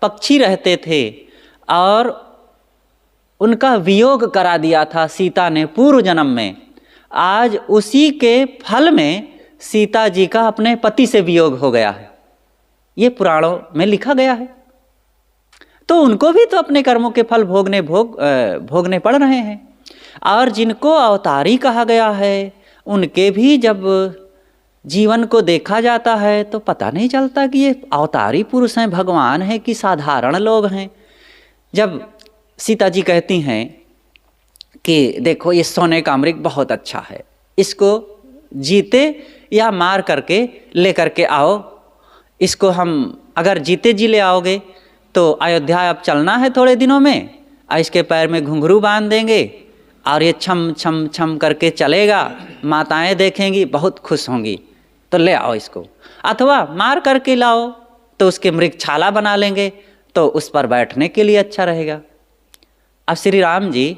पक्षी रहते थे और उनका वियोग करा दिया था सीता ने पूर्व जन्म में। आज उसी के फल में सीता जी का अपने पति से वियोग हो गया है। ये पुराणों में लिखा गया है। तो उनको भी तो अपने कर्मों के फल भोगने पड़ रहे हैं। और जिनको अवतारी कहा गया है, उनके भी जब जीवन को देखा जाता है तो पता नहीं चलता कि ये अवतारी पुरुष हैं, भगवान हैं कि साधारण लोग हैं। जब सीता जी कहती हैं कि देखो ये सोने का मृग बहुत अच्छा है, इसको जीते या मार करके ले करके आओ, इसको हम अगर जीते जी ले आओगे तो अयोध्या अब चलना है थोड़े दिनों में, और इसके पैर में घुंघरू बांध देंगे और ये छम छम छम करके चलेगा, माताएं देखेंगी बहुत खुश होंगी, तो ले आओ इसको। अथवा मार करके लाओ तो उसके मृगछाला बना लेंगे तो उस पर बैठने के लिए अच्छा रहेगा। अब श्री राम जी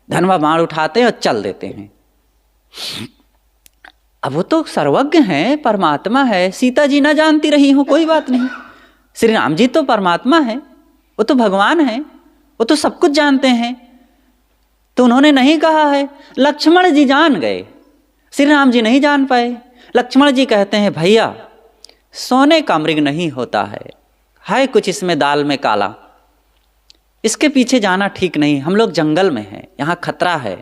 धनुआ बाण उठाते हैं और चल देते हैं। अब वो तो सर्वज्ञ हैं, परमात्मा है, सीता जी ना जानती रही हो कोई बात नहीं, श्री राम जी तो परमात्मा है, वो तो भगवान है, वो तो सब कुछ जानते हैं। तो उन्होंने नहीं कहा है। लक्ष्मण जी जान गए, श्री राम जी नहीं जान पाए। लक्ष्मण जी कहते हैं, भैया सोने का मृग नहीं होता है कुछ इसमें दाल में काला, इसके पीछे जाना ठीक नहीं, हम लोग जंगल में हैं, यहाँ खतरा है,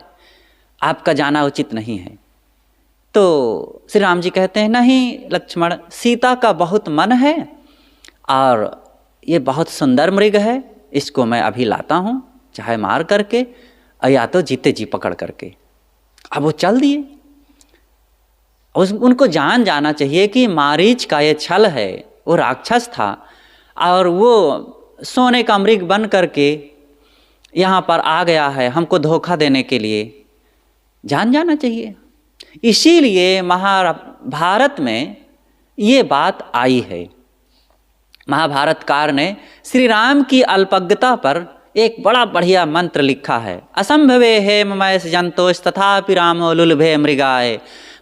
आपका जाना उचित नहीं है। तो श्री राम जी कहते हैं, नहीं लक्ष्मण, सीता का बहुत मन है और ये बहुत सुंदर मृग है, इसको मैं अभी लाता हूँ, चाहे मार करके या तो जीते जी पकड़ करके। अब वो चल दिए। उनको जाना चाहिए कि मारीच का ये छल है, वो राक्षस था और वो सोने का मृग बन करके यहाँ पर आ गया है हमको धोखा देने के लिए, जाना चाहिए। इसीलिए महाभारत में ये बात आई है। महाभारतकार ने श्री राम की अल्पज्ञता पर एक बड़ा बढ़िया मंत्र लिखा है। असंभवे हेममय जंतोष तथापि रामो लुलभे मृगाय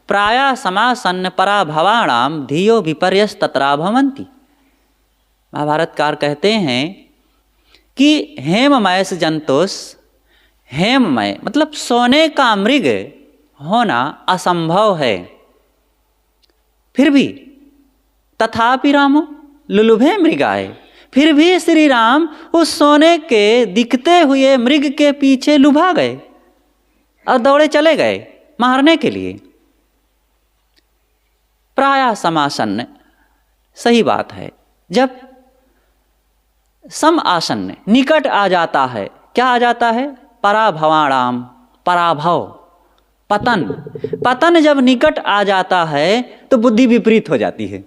प्राया समासन्न पराभवाणाम धियो विपर्यस तत्रा भवन्ति। महाभारतकार कहते हैं कि हेममय से जंतोष, हेममय मतलब सोने का मृग होना असंभव है, फिर भी तथापि रामो लुलुभे मृगाय, फिर भी श्री राम उस सोने के दिखते हुए मृग के पीछे लुभा गए और दौड़े चले गए मारने के लिए। प्रायः समासन्न, सही बात है, जब सम आसन्न निकट आ जाता है, क्या आ जाता है? पराभवाणाम, पराभव, पतन। पतन जब निकट आ जाता है तो बुद्धि विपरीत हो जाती है।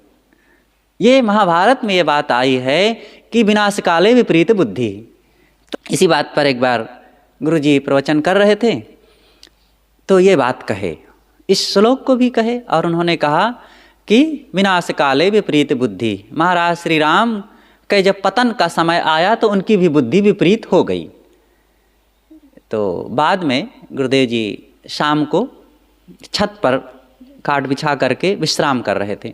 ये महाभारत में ये बात आई है कि विनाश काले विपरीत बुद्धि। तो इसी बात पर एक बार गुरुजी प्रवचन कर रहे थे तो ये बात कहे, इस श्लोक को भी कहे, और उन्होंने कहा कि विनाश काले विपरीत बुद्धि। महाराज श्री राम के जब पतन का समय आया तो उनकी भी बुद्धि विपरीत हो गई। तो बाद में गुरुदेव जी शाम को छत पर खाट बिछा करके विश्राम कर रहे थे,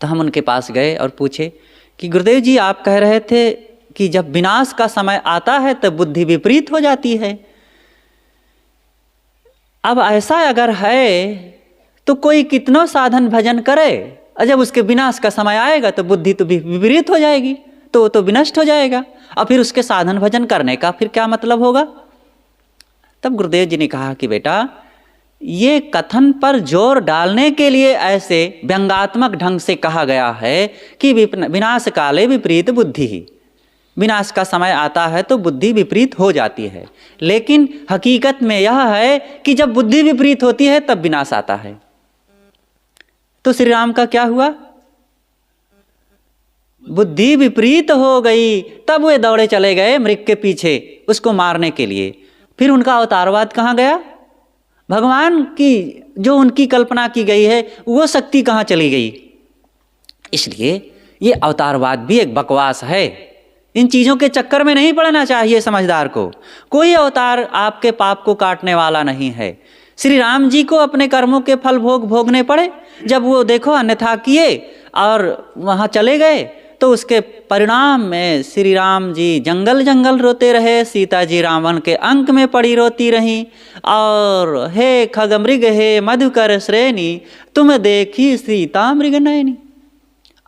तो हम उनके पास गए और पूछे कि गुरुदेव जी आप कह रहे थे कि जब विनाश का समय आता है तब बुद्धि विपरीत हो जाती है। अब ऐसा अगर है तो कोई कितना साधन भजन करे और जब उसके विनाश का समय आएगा तो बुद्धि तो विपरीत हो जाएगी, तो विनष्ट हो जाएगा, और फिर उसके साधन भजन करने का फिर क्या मतलब होगा। तब गुरुदेव जी ने कहा कि बेटा ये कथन पर जोर डालने के लिए ऐसे व्यंगात्मक ढंग से कहा गया है कि विनाश काले विपरीत बुद्धि ही, विनाश का समय आता है तो बुद्धि विपरीत हो जाती है। लेकिन हकीकत में यह है कि जब बुद्धि विपरीत होती है तब विनाश आता है। तो श्री राम का क्या हुआ, बुद्धि विपरीत हो गई, तब वे दौड़े चले गए मृग के पीछे उसको मारने के लिए। फिर उनका अवतारवाद कहाँ गया, भगवान की जो उनकी कल्पना की गई है वो शक्ति कहाँ चली गई। इसलिए ये अवतारवाद भी एक बकवास है। इन चीज़ों के चक्कर में नहीं पड़ना चाहिए समझदार को। कोई अवतार आपके पाप को काटने वाला नहीं है। श्री राम जी को अपने कर्मों के फल भोगने पड़े, जब वो देखो अन्यथा किए और वहाँ चले गए तो उसके परिणाम में श्री राम जी जंगल जंगल रोते रहे, सीता जी रावण के अंक में पड़ी रोती रहीं, और हे खगमृग हे मधुकर श्रेणी तुम देखी सीता मृग नयनी।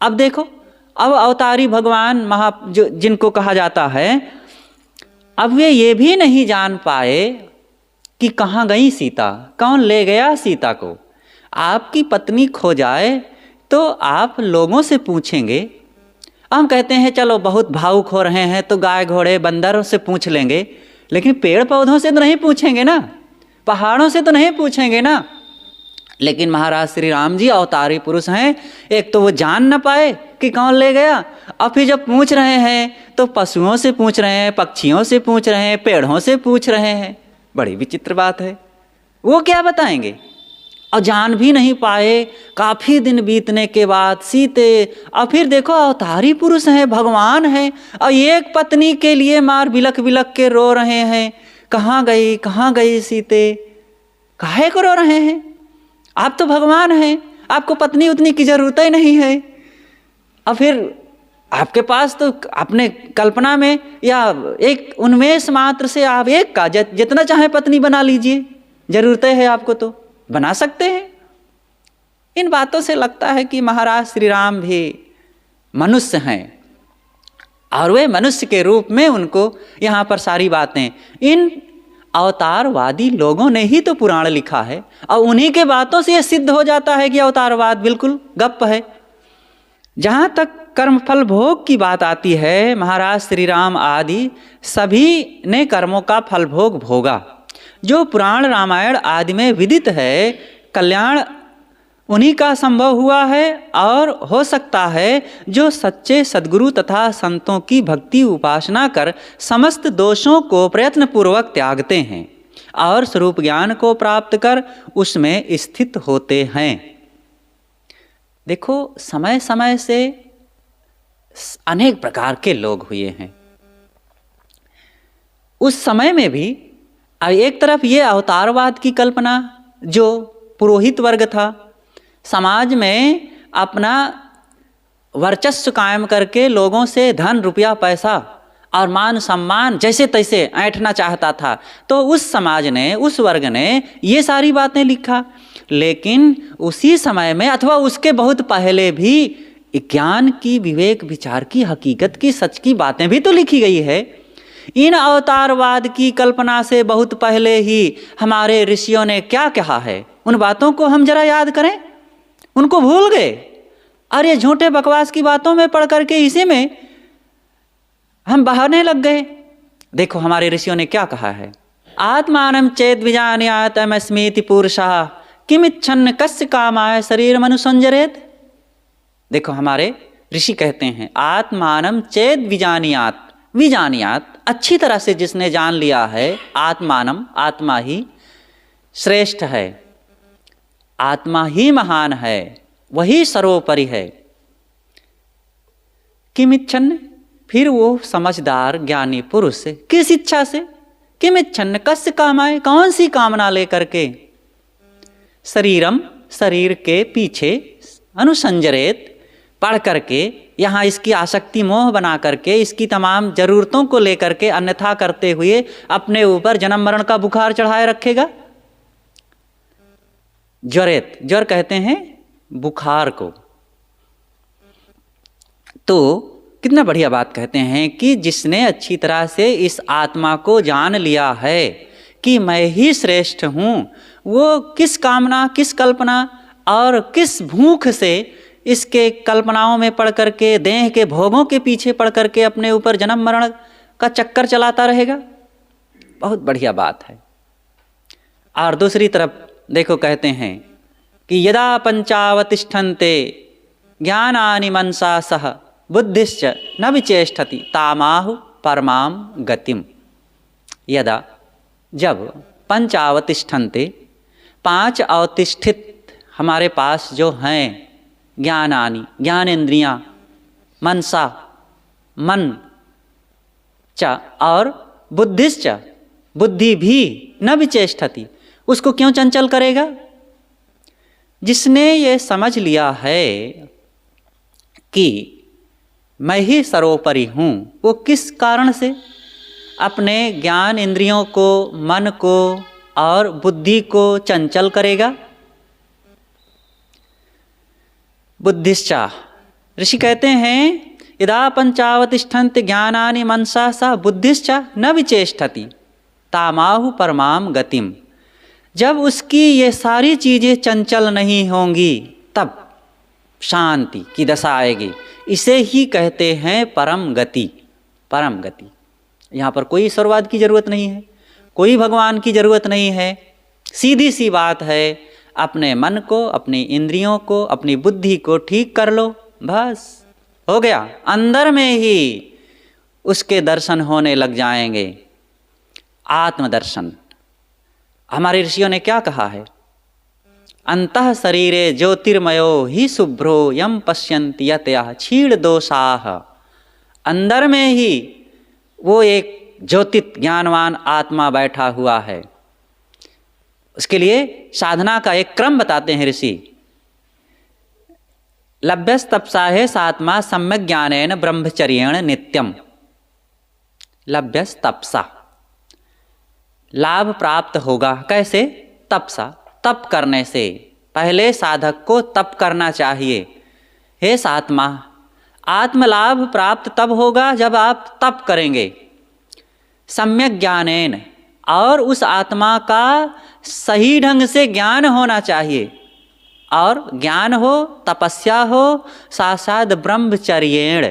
अब देखो, अब अवतारी भगवान जिनको कहा जाता है, अब वे ये भी नहीं जान पाए कि कहाँ गई सीता, कौन ले गया सीता को। आपकी पत्नी खो जाए तो आप लोगों से पूछेंगे, हम कहते हैं चलो बहुत भावुक हो रहे हैं तो गाय घोड़े बंदर से पूछ लेंगे, लेकिन पेड़ पौधों से तो नहीं पूछेंगे ना, पहाड़ों से तो नहीं पूछेंगे ना। लेकिन महाराज श्री राम जी अवतारी पुरुष हैं, एक तो वो जान न पाए कि कौन ले गया, और फिर जब पूछ रहे हैं तो पशुओं से पूछ रहे हैं, पक्षियों से पूछ रहे हैं, पेड़ों से पूछ रहे हैं। बड़ी विचित्र बात है, वो क्या बताएंगे। और जान भी नहीं पाए, काफ़ी दिन बीतने के बाद सीते, और फिर देखो अवतारी पुरुष हैं, भगवान हैं, और एक पत्नी के लिए मार बिलख बिलख के रो रहे हैं, कहाँ गई सीते, काहे को रो रहे हैं, आप तो भगवान हैं, आपको पत्नी उतनी की जरूरत ही नहीं है। और फिर आपके पास तो अपने कल्पना में या एक उन्मेष मात्र से आप एक का जितना चाहे पत्नी बना लीजिए, जरूरत है आपको तो बना सकते हैं। इन बातों से लगता है कि महाराज श्री राम भी मनुष्य हैं, और वे मनुष्य के रूप में उनको यहाँ पर सारी बातें, इन अवतारवादी लोगों ने ही तो पुराण लिखा है, और उन्हीं के बातों से यह सिद्ध हो जाता है कि अवतारवाद बिल्कुल गप्प है। जहाँ तक कर्मफल भोग की बात आती है, महाराज श्री राम आदि सभी ने कर्मों का फल भोग भोगा। जो पुराण रामायण आदि में विदित है, कल्याण उन्हीं का संभव हुआ है, और हो सकता है जो सच्चे सद्गुरु तथा संतों की भक्ति उपासना कर समस्त दोषों को प्रयत्नपूर्वक त्यागते हैं और स्वरूप ज्ञान को प्राप्त कर उसमें स्थित होते हैं। देखो, समय समय से अनेक प्रकार के लोग हुए हैं। उस समय में भी एक तरफ ये अवतारवाद की कल्पना, जो पुरोहित वर्ग था, समाज में अपना वर्चस्व कायम करके लोगों से धन रुपया पैसा और मान सम्मान जैसे तैसे ऐंठना चाहता था, तो उस समाज ने, उस वर्ग ने ये सारी बातें लिखा। लेकिन उसी समय में अथवा उसके बहुत पहले भी ज्ञान की, विवेक विचार की, हकीकत की, सच की बातें भी तो लिखी गई है। इन अवतारवाद की कल्पना से बहुत पहले ही हमारे ऋषियों ने क्या कहा है, उन बातों को हम जरा याद करें। उनको भूल गए, अरे झूठे बकवास की बातों में पढ़ करके इसी में हम बहाने लग गए। देखो हमारे ऋषियों ने क्या कहा है, आत्मानं चेद विजानीयात् अहमस्मीति पुरुषः किमिच्छन् कस्य कामाय शरीरमनुसंजरेत्। देखो हमारे ऋषि कहते हैं आत्मानं चेद विजानीयात्, विजानीयात् अच्छी तरह से जिसने जान लिया है, आत्मानं आत्मा ही श्रेष्ठ है, आत्मा ही महान है, वही सर्वोपरि है। किमिच्छन्, फिर वो समझदार ज्ञानी पुरुष किस इच्छा से, किमिच्छन् कस्य कामाय, कौन सी कामना लेकर के, शरीरम शरीर के पीछे, अनुसंजरेत पढ़ करके, यहाँ इसकी आसक्ति मोह बना करके, इसकी तमाम जरूरतों को लेकर के अन्यथा करते हुए अपने ऊपर जन्म मरण का बुखार चढ़ाए रखेगा। ज्वरेत, ज्वर कहते हैं बुखार को। तो कितना बढ़िया बात कहते हैं कि जिसने अच्छी तरह से इस आत्मा को जान लिया है कि मैं ही श्रेष्ठ हूँ, वो किस कामना, किस कल्पना और किस भूख से इसके कल्पनाओं में पड़ करके, देह के भोगों के पीछे पड़ करके अपने ऊपर जन्म मरण का चक्कर चलाता रहेगा। बहुत बढ़िया बात है। और दूसरी तरफ देखो कहते हैं कि यदा पंचावतिष्ठन्ते ज्ञानानि मनसा सह बुद्धिश्च न विचेष्टति तामाहु परमाम गतिम। यदा, जब पंचावतिष्ठन्ते, पांच अवतिष्ठित हमारे पास जो हैं ज्ञानानि, ज्ञानेन्द्रियाँ, मनसा मन च, और बुद्धिश्च बुद्धि भी, न विचेष्टति उसको क्यों चंचल करेगा। जिसने ये समझ लिया है कि मैं ही सर्वोपरि हूँ, वो किस कारण से अपने ज्ञान इंद्रियों को, मन को और बुद्धि को चंचल करेगा। बुद्धिश्चा, ऋषि कहते हैं यदा पंचावतिष्ठन्ते ज्ञानानि मनसा सा बुद्धिश्चा न विचेष्टति तामाहु परमाम गतिम। जब उसकी ये सारी चीज़ें चंचल नहीं होंगी तब शांति की दशा आएगी। इसे ही कहते हैं परम गति। परम गति, यहाँ पर कोई ईश्वरवाद की जरूरत नहीं है, कोई भगवान की जरूरत नहीं है। सीधी सी बात है, अपने मन को, अपनी इंद्रियों को, अपनी बुद्धि को ठीक कर लो, बस हो गया। अंदर में ही उसके दर्शन होने लग जाएंगे, आत्मदर्शन। हमारे ऋषियों ने क्या कहा है, अंतः शरीरे ज्योतिर्मयो ही शुभ्रो यम पश्यन्ति यतयः क्षीण दोषाः। अंदर में ही वो एक ज्योतित ज्ञानवान आत्मा बैठा हुआ है। उसके लिए साधना का एक क्रम बताते हैं ऋषि। लभ्यस्तपसा है सात्मा सम्यक ज्ञानेन ब्रह्मचर्येण नित्यम। लभ्यस्तपसा, लाभ प्राप्त होगा कैसे, तपसा, तप करने से। पहले साधक को तप करना चाहिए। हे सात्मा, आत्मलाभ प्राप्त तब होगा जब आप तप करेंगे। सम्यक ज्ञानेन, और उस आत्मा का सही ढंग से ज्ञान होना चाहिए। और ज्ञान हो, तपस्या हो, साथ साथ ब्रह्मचर्येण,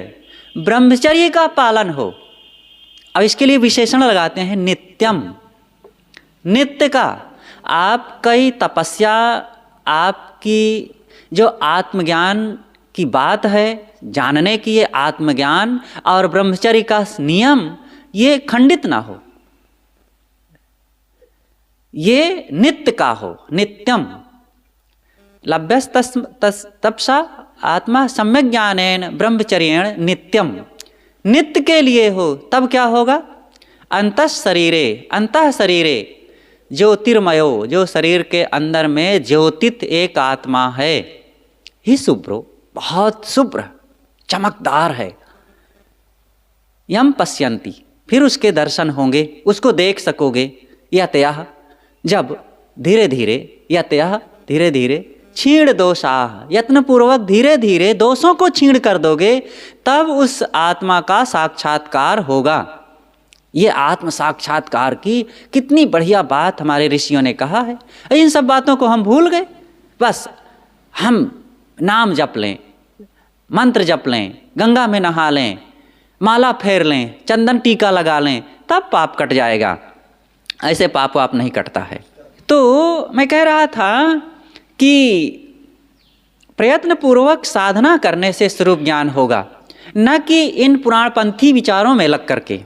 ब्रह्मचर्य का पालन हो। अब इसके लिए विशेषण लगाते हैं नित्यम, नित्य का। आपकी तपस्या, आपकी जो आत्मज्ञान की बात है, जानने की ये आत्मज्ञान और ब्रह्मचर्य का नियम, ये खंडित ना हो, ये नित्य का हो, नित्यम। लभ्यस्तपसा आत्मा सम्यक ज्ञानेन ब्रह्मचर्येण नित्यम, नित्य के लिए हो। तब क्या होगा, अंतः शरीरे, अंतः शरीरे ज्योतिर्मयो, जो शरीर के अंदर में ज्योतित एक आत्मा है, ही शुभ्रो, बहुत शुभ्र चमकदार है। यम पश्यन्ति, फिर उसके दर्शन होंगे, उसको देख सकोगे। यतयः, जब धीरे धीरे, यतयः धीरे धीरे, क्षीण दोषाः, यत्नपूर्वक धीरे धीरे दोषों को क्षीण कर दोगे, तब उस आत्मा का साक्षात्कार होगा। ये आत्म साक्षात्कार की कितनी बढ़िया बात हमारे ऋषियों ने कहा है। इन सब बातों को हम भूल गए। बस हम नाम जप लें, मंत्र जप लें, गंगा में नहा लें, माला फेर लें, चंदन टीका लगा लें, तब पाप कट जाएगा। ऐसे पाप वाप नहीं कटता है। तो मैं कह रहा था कि प्रयत्नपूर्वक साधना करने से स्वरूप ज्ञान होगा, न कि इन पुराणपंथी विचारों में लग करके।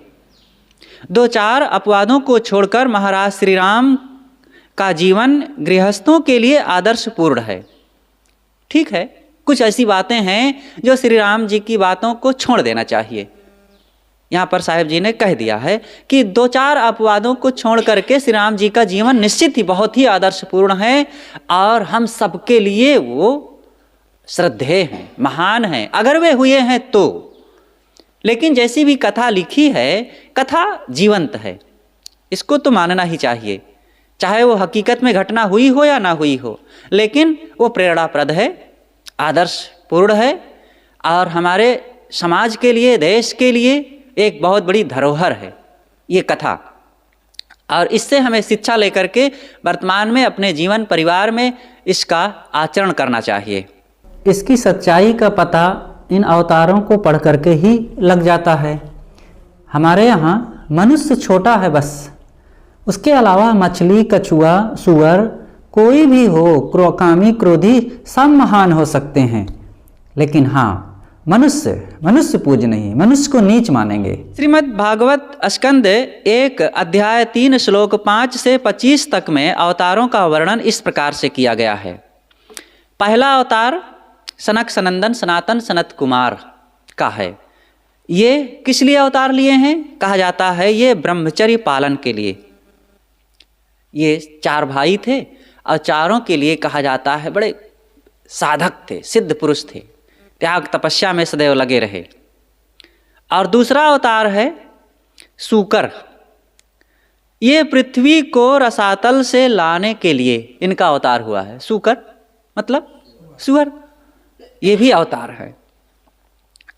2-4 अपवादों को छोड़कर महाराज श्री राम का जीवन गृहस्थों के लिए आदर्शपूर्ण है। ठीक है, कुछ ऐसी बातें हैं जो श्री राम जी की बातों को छोड़ देना चाहिए। यहाँ पर साहिब जी ने कह दिया है कि 2-4 अपवादों को छोड़ करके श्री राम जी का जीवन निश्चित ही बहुत ही आदर्शपूर्ण है और हम सबके लिए वो श्रद्धेय हैं, महान हैं, अगर वे हुए हैं तो। लेकिन जैसी भी कथा लिखी है, कथा जीवंत है, इसको तो मानना ही चाहिए, चाहे वो हकीकत में घटना हुई हो या ना हुई हो, लेकिन वो प्रेरणाप्रद है, आदर्शपूर्ण है और हमारे समाज के लिए, देश के लिए एक बहुत बड़ी धरोहर है ये कथा। और इससे हमें शिक्षा लेकर के वर्तमान में अपने जीवन परिवार में इसका आचरण करना चाहिए। इसकी सच्चाई का पता इन अवतारों को पढ़ करके ही लग जाता है। हमारे यहाँ मनुष्य छोटा है बस, उसके अलावा मछली, कछुआ, सूअर, कोई भी हो, कामी, क्रोधी, सब महान हो सकते हैं। लेकिन हाँ, मनुष्य पूज्य नहीं, मनुष्य को नीच मानेंगे। श्रीमद् भागवत स्कंद 1 अध्याय 3 श्लोक 5 से 25 तक में अवतारों का वर्णन इस प्रकार से किया गया है। पहला अवतार सनक सनंदन सनातन सनत कुमार का है। ये किस लिए अवतार लिए हैं? कहा जाता है ये ब्रह्मचर्य पालन के लिए। ये 4 भाई थे और चारों के लिए कहा जाता है बड़े साधक थे, सिद्ध पुरुष थे, त्याग तपस्या में सदैव लगे रहे। और दूसरा अवतार है सूकर। ये पृथ्वी को रसातल से लाने के लिए इनका अवतार हुआ है। सूकर मतलब सुअर, ये भी अवतार है।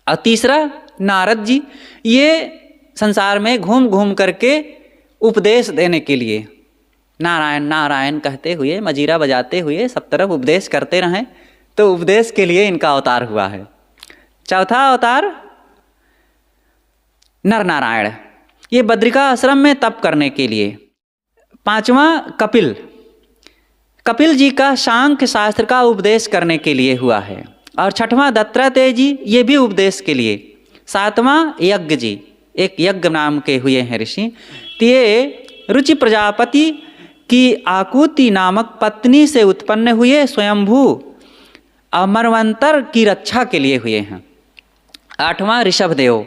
और तीसरा नारद जी, ये संसार में घूम घूम करके उपदेश देने के लिए, नारायण नारायण कहते हुए, मजीरा बजाते हुए सब तरफ उपदेश करते रहें, तो उपदेश के लिए इनका अवतार हुआ है। चौथा अवतार नर नारायण, ये बद्रिका आश्रम में तप करने के लिए। 5वां कपिल जी का सांख्य शास्त्र का उपदेश करने के लिए हुआ है। और 6वां दत्तात्रेय जी, ये भी उपदेश के लिए। 7वां यज्ञ जी, एक यज्ञ नाम के हुए हैं ऋषि। तो ये रुचि प्रजापति की आकुति नामक पत्नी से उत्पन्न हुए स्वयंभू अमरवंतर की रक्षा के लिए हुए हैं। 8वां ऋषभदेव,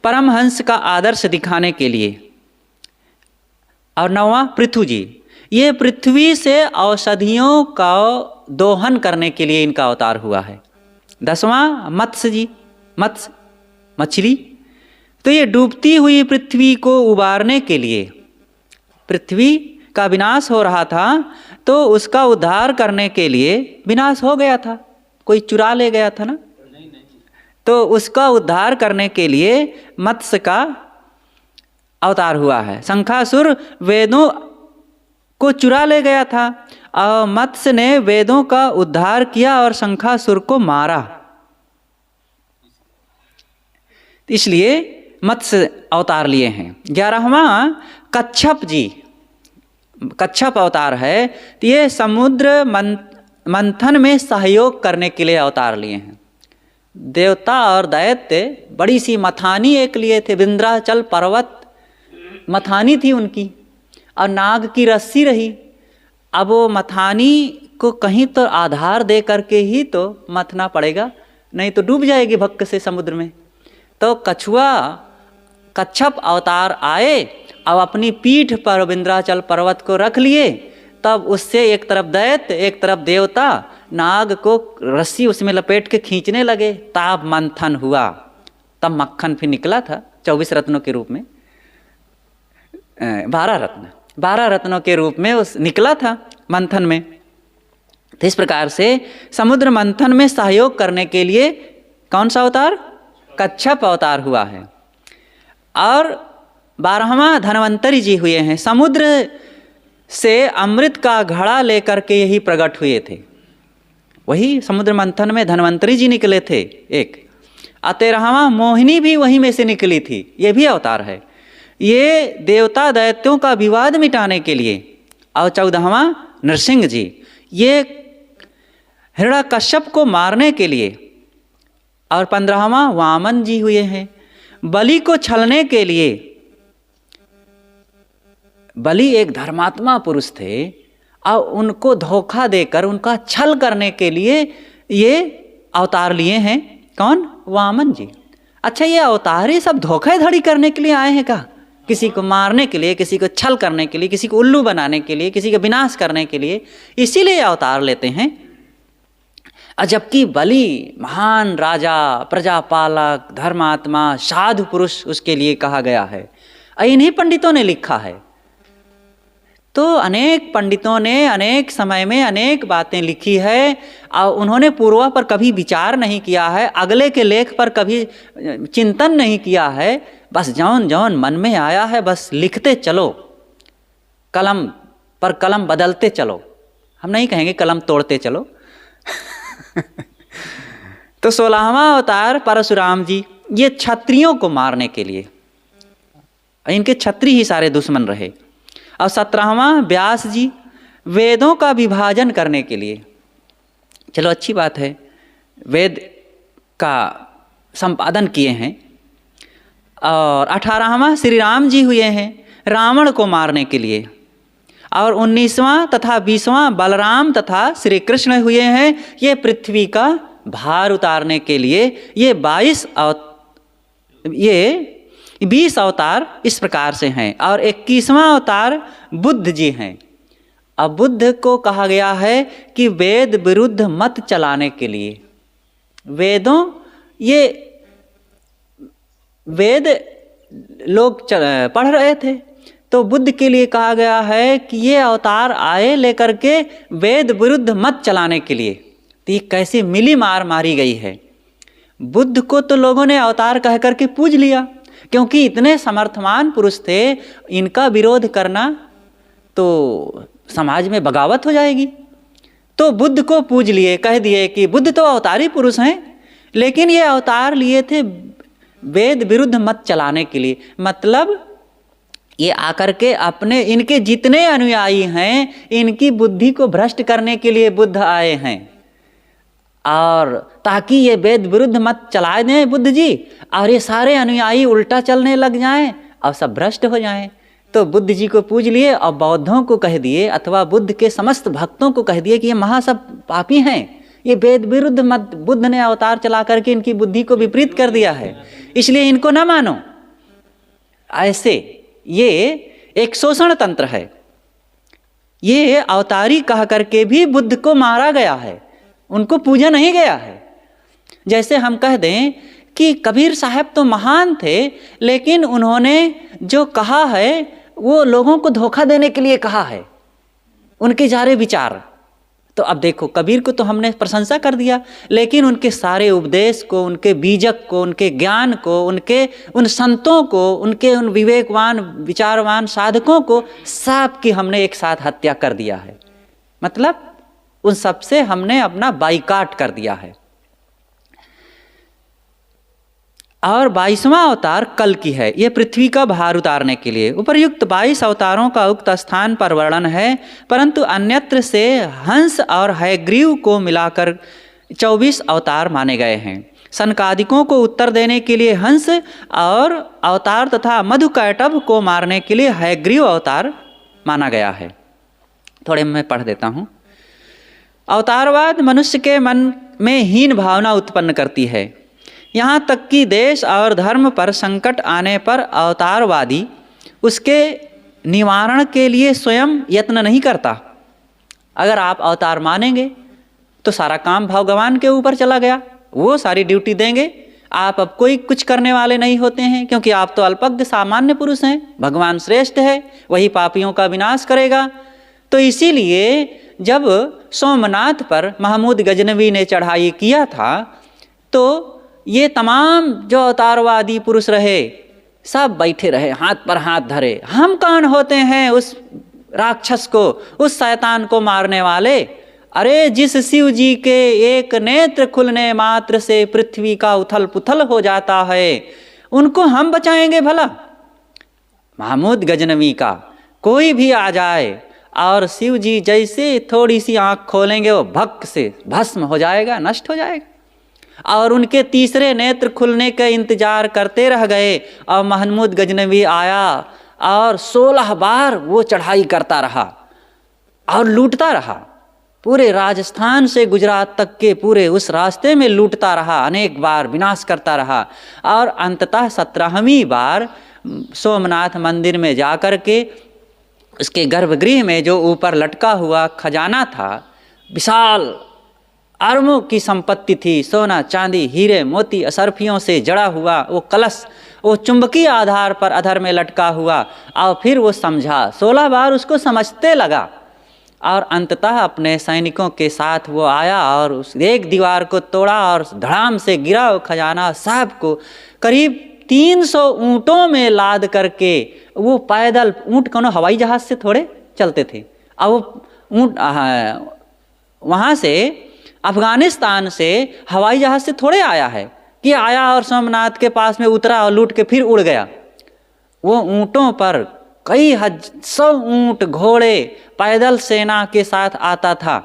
परमहंस का आदर्श दिखाने के लिए। और 9वां पृथु जी, ये पृथ्वी से औषधियों का दोहन करने के लिए इनका अवतार हुआ है। 10वां मत्स्य जी, मछली, तो ये डूबती हुई पृथ्वी को उबारने के लिए, पृथ्वी का विनाश हो रहा था तो उसका उद्धार करने के लिए, विनाश हो गया था, कोई चुरा ले गया था ना, तो उसका उद्धार करने के लिए मत्स्य का अवतार हुआ है। शंखासुर वेदों को चुरा ले गया था और मत्स्य ने वेदों का उद्धार किया और शंखासुर को मारा, इसलिए मत्स्य अवतार लिए हैं। 11वां कच्छप जी, कच्छप अवतार है। तो ये समुद्र मंथन में सहयोग करने के लिए अवतार लिए हैं। देवता और दैत्य बड़ी सी मथानी एक लिए थे, विंध्याचल पर्वत मथानी थी उनकी, और नाग की रस्सी रही। अब वो मथानी को कहीं तो आधार दे करके ही तो मथना पड़ेगा, नहीं तो डूब जाएगी भक्क से समुद्र में। तो कच्छप अवतार आए और अपनी पीठ पर विंध्याचल पर्वत को रख लिए। तब उससे एक तरफ दैत्य एक तरफ देवता नाग को रस्सी उसमें लपेट के खींचने लगे। ताप मंथन हुआ, तब मक्खन फिर निकला था 24 रत्नों के रूप में, 12 रत्नों के रूप में उस निकला था मंथन में। तो इस प्रकार से समुद्र मंथन में सहयोग करने के लिए कौन सा अवतार? कच्छप अवतार हुआ है। और 12वां धन्वंतरी जी हुए हैं। समुद्र से अमृत का घड़ा लेकर के यही प्रकट हुए थे, वही समुद्र मंथन में धन्वंतरी जी निकले थे एक। 13वां मोहिनी भी वहीं में से निकली थी, ये भी अवतार है। ये देवता दैत्यों का विवाद मिटाने के लिए। और 14वां नरसिंह जी, ये हिरण्यकश्यप को मारने के लिए। और 15वां वामन जी हुए हैं, बलि को छलने के लिए। बलि एक धर्मात्मा पुरुष थे और उनको धोखा देकर उनका छल करने के लिए ये अवतार लिए हैं। कौन? वामन जी। अच्छा, ये अवतार ही सब धोखाधड़ी करने के लिए आए हैं क्या? किसी को मारने के लिए, किसी को छल करने के लिए, किसी को उल्लू बनाने के लिए, किसी का विनाश करने के लिए, इसीलिए अवतार लेते हैं। जबकि बलि महान राजा, प्रजापालक, धर्मात्मा, साधु पुरुष उसके लिए कहा गया है। इन्हीं पंडितों ने लिखा है। तो अनेक पंडितों ने अनेक समय में अनेक बातें लिखी है और उन्होंने पूर्वा पर कभी विचार नहीं किया है, अगले के लेख पर कभी चिंतन नहीं किया है। बस जौन जौन मन में आया है बस लिखते चलो, कलम पर कलम बदलते चलो। हम नहीं कहेंगे कलम तोड़ते चलो। तो 16वां अवतार परशुराम जी, ये क्षत्रियों को मारने के लिए, इनके क्षत्रिय ही सारे दुश्मन रहे। और 17वां व्यास जी, वेदों का विभाजन करने के लिए। चलो अच्छी बात है, वेद का संपादन किए हैं। और 18वां श्री राम जी हुए हैं रावण को मारने के लिए। और 19वां तथा 20वां बलराम तथा श्री कृष्ण हुए हैं ये पृथ्वी का भार उतारने के लिए। ये 20 अवतार इस प्रकार से हैं। और 21वां अवतार बुद्ध जी हैं। अब बुद्ध को कहा गया है कि वेद विरुद्ध मत चलाने के लिए। वेदों, ये वेद लोग पढ़ रहे थे, तो बुद्ध के लिए कहा गया है कि ये अवतार आए लेकर के वेद विरुद्ध मत चलाने के लिए। तो ये कैसे मिली मार मारी गई है। बुद्ध को तो लोगों ने अवतार कह करके पूज लिया, क्योंकि इतने समर्थवान पुरुष थे। इनका विरोध करना तो समाज में बगावत हो जाएगी। तो बुद्ध को पूज लिए, कह दिए कि बुद्ध तो अवतारी पुरुष हैं, लेकिन ये अवतार लिए थे वेद विरुद्ध मत चलाने के लिए। मतलब ये आकर के अपने, इनके जितने अनुयायी हैं इनकी बुद्धि को भ्रष्ट करने के लिए बुद्ध आए हैं। और ताकि ये वेद विरुद्ध मत चला दें बुद्ध जी, और ये सारे अनुयायी उल्टा चलने लग जाएं और सब भ्रष्ट हो जाएं। तो बुद्ध जी को पूज लिए और बौद्धों को कह दिए, अथवा बुद्ध के समस्त भक्तों को कह दिए कि ये महा सब पापी हैं, ये वेद विरुद्ध मत, बुद्ध ने अवतार चला करके इनकी बुद्धि को विपरीत कर दिया है, इसलिए इनको ना मानो। ऐसे ये एक शोषण तंत्र है। ये अवतारी कह करके भी बुद्ध को मारा गया है, उनको पूजा नहीं गया है। जैसे हम कह दें कि कबीर साहब तो महान थे, लेकिन उन्होंने जो कहा है वो लोगों को धोखा देने के लिए कहा है, उनके सारे विचार। तो अब देखो, कबीर को तो हमने प्रशंसा कर दिया, लेकिन उनके सारे उपदेश को, उनके बीजक को, उनके ज्ञान को, उनके उन संतों को, उनके उन विवेकवान विचारवान साधकों को सब की हमने एक साथ हत्या कर दिया है। मतलब उन सबसे हमने अपना बाइकाट कर दिया है। और 22वां अवतार कल की है, ये पृथ्वी का भार उतारने के लिए। उपर्युक्त 22 अवतारों का उक्त स्थान पर वर्णन है, परंतु अन्यत्र से हंस और हयग्रीव को मिलाकर 24 अवतार माने गए हैं। सनकादिकों को उत्तर देने के लिए हंस और अवतार तथा मधुकैटभ को मारने के लिए हयग्रीव अवतार माना गया है। थोड़े मैं पढ़ देता हूँ। अवतारवाद मनुष्य के मन में हीन भावना उत्पन्न करती है। यहाँ तक कि देश और धर्म पर संकट आने पर अवतारवादी उसके निवारण के लिए स्वयं यत्न नहीं करता। अगर आप अवतार मानेंगे तो सारा काम भगवान के ऊपर चला गया, वो सारी ड्यूटी देंगे। आप अब कोई कुछ करने वाले नहीं होते हैं, क्योंकि आप तो अल्पज्ञ सामान्य पुरुष हैं। भगवान श्रेष्ठ है, वही पापियों का विनाश करेगा। तो इसीलिए जब सोमनाथ पर महमूद गजनवी ने चढ़ाई किया था, तो ये तमाम जो अवतारवादी पुरुष रहे सब बैठे रहे, हाथ पर हाथ धरे। हम कौन होते हैं उस राक्षस को, उस शैतान को मारने वाले? अरे जिस शिव जी के एक नेत्र खुलने मात्र से पृथ्वी का उथल पुथल हो जाता है, उनको हम बचाएंगे भला? महमूद गजनवी का कोई भी आ जाए और शिव जी जैसे थोड़ी सी आँख खोलेंगे वो भक से भस्म हो जाएगा, नष्ट हो जाएगा। और उनके तीसरे नेत्र खुलने का इंतजार करते रह गए और महमूद गजनवी आया और 16 बार वो चढ़ाई करता रहा और लूटता रहा। पूरे राजस्थान से गुजरात तक के पूरे उस रास्ते में लूटता रहा, अनेक बार विनाश करता रहा। और अंततः 17वीं बार सोमनाथ मंदिर में जाकर के उसके गर्भगृह में जो ऊपर लटका हुआ खजाना था, विशाल अरबों की संपत्ति थी, सोना चांदी हीरे मोती असरफियों से जड़ा हुआ वो कलश, वो चुंबकीय आधार पर अधर में लटका हुआ। और फिर वो समझा, 16 बार उसको समझते लगा और अंततः अपने सैनिकों के साथ वो आया और उस एक दीवार को तोड़ा और धड़ाम से गिरा वो खजाना साहब को करीब 300 ऊँटों में लाद करके वो पैदल, ऊँट कोनो हवाई जहाज़ से थोड़े चलते थे। अब वो ऊँट वहाँ से अफ़गानिस्तान से हवाई जहाज़ से थोड़े आया है कि आया और सोमनाथ के पास में उतरा और लूट के फिर उड़ गया। वो ऊँटों पर कई 100 ऊँट घोड़े पैदल सेना के साथ आता था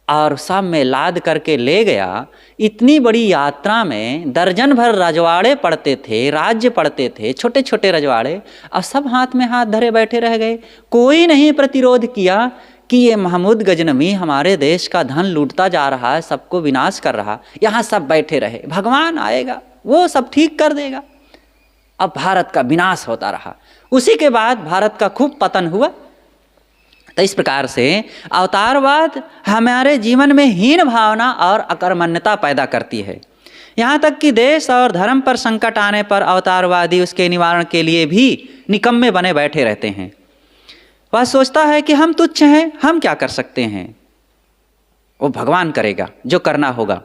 और सब में लाद करके ले गया। इतनी बड़ी यात्रा में दर्जन भर रजवाड़े पड़ते थे, राज्य पड़ते थे, छोटे छोटे रजवाड़े, और सब हाथ में हाथ धरे बैठे रह गए। कोई नहीं प्रतिरोध किया कि ये महमूद गजनवी हमारे देश का धन लूटता जा रहा है, सबको विनाश कर रहा। यहाँ सब बैठे रहे, भगवान आएगा वो सब ठीक कर देगा। अब भारत का विनाश होता रहा। उसी के बाद भारत का खूब पतन हुआ। तो इस प्रकार से अवतारवाद हमारे जीवन में हीन भावना और अकर्मण्यता पैदा करती है। यहाँ तक कि देश और धर्म पर संकट आने पर अवतारवादी उसके निवारण के लिए भी निकम्मे बने बैठे रहते हैं। वह सोचता है कि हम तुच्छ हैं, हम क्या कर सकते हैं, वो भगवान करेगा जो करना होगा।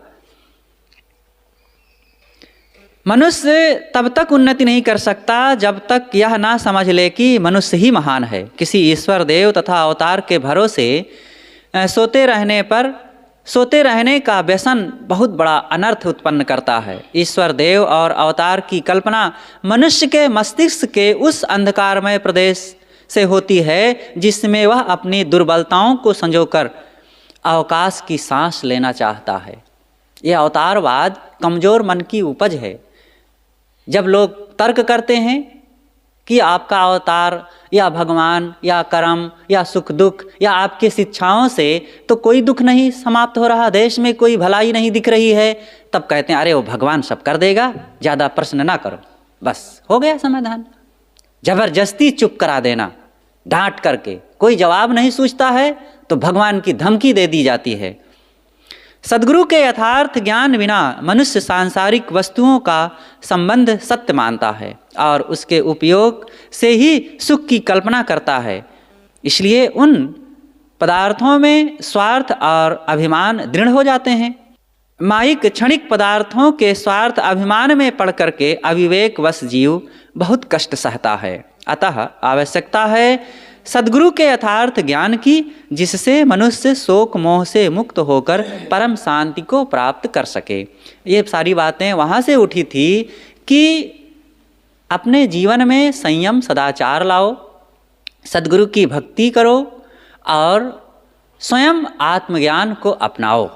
मनुष्य तब तक उन्नति नहीं कर सकता जब तक यह ना समझ ले कि मनुष्य ही महान है। किसी ईश्वर देव तथा अवतार के भरोसे सोते रहने का व्यसन बहुत बड़ा अनर्थ उत्पन्न करता है। ईश्वर देव और अवतार की कल्पना मनुष्य के मस्तिष्क के उस अंधकारमय प्रदेश से होती है जिसमें वह अपनी दुर्बलताओं को संजोकर अवकाश की सांस लेना चाहता है। यह अवतारवाद कमज़ोर मन की उपज है। जब लोग तर्क करते हैं कि आपका अवतार या भगवान या कर्म या सुख दुख या आपकी शिक्षाओं से तो कोई दुख नहीं समाप्त हो रहा, देश में कोई भलाई नहीं दिख रही है, तब कहते हैं अरे वो भगवान सब कर देगा, ज़्यादा प्रश्न ना करो, बस हो गया समाधान। जबरदस्ती चुप करा देना, डांट करके, कोई जवाब नहीं सूझता है तो भगवान की धमकी दे दी जाती है। सद्गुरु के यथार्थ ज्ञान बिना मनुष्य सांसारिक वस्तुओं का संबंध सत्य मानता है और उसके उपयोग से ही सुख की कल्पना करता है। इसलिए उन पदार्थों में स्वार्थ और अभिमान दृढ़ हो जाते हैं। माइक क्षणिक पदार्थों के स्वार्थ अभिमान में पड़ करके अविवेकवश जीव बहुत कष्ट सहता है। अतः आवश्यकता है सद्गुरु के यथार्थ ज्ञान की, जिससे मनुष्य शोक मोह से मुक्त होकर परम शांति को प्राप्त कर सके। ये सारी बातें वहाँ से उठी थी कि अपने जीवन में संयम सदाचार लाओ, सद्गुरु की भक्ति करो और स्वयं आत्मज्ञान को अपनाओ।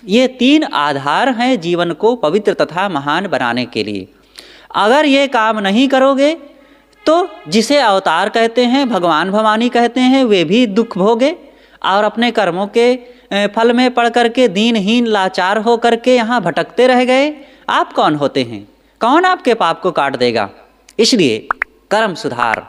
ये 3 आधार हैं जीवन को पवित्र तथा महान बनाने के लिए। अगर ये काम नहीं करोगे तो जिसे अवतार कहते हैं, भगवान भवानी कहते हैं, वे भी दुख भोगे और अपने कर्मों के फल में पड़ करके दीनहीन लाचार हो करके यहाँ भटकते रह गए। आप कौन होते हैं? कौन आपके पाप को काट देगा? इसलिए कर्म सुधार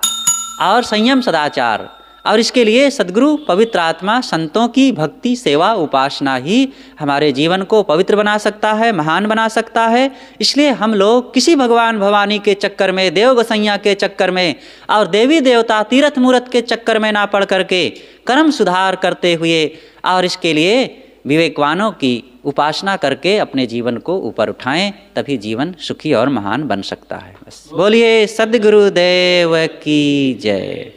और संयम सदाचार, और इसके लिए सद्गुरु पवित्र आत्मा संतों की भक्ति सेवा उपासना ही हमारे जीवन को पवित्र बना सकता है, महान बना सकता है। इसलिए हम लोग किसी भगवान भवानी के चक्कर में, देव गोसैया के चक्कर में और देवी देवता तीर्थ मूर्त के चक्कर में ना पड़ करके कर्म सुधार करते हुए और इसके लिए विवेकवानों की उपासना करके अपने जीवन को ऊपर उठाएं, तभी जीवन सुखी और महान बन सकता है। बस बोलिए सद्गुरुदेव की जय।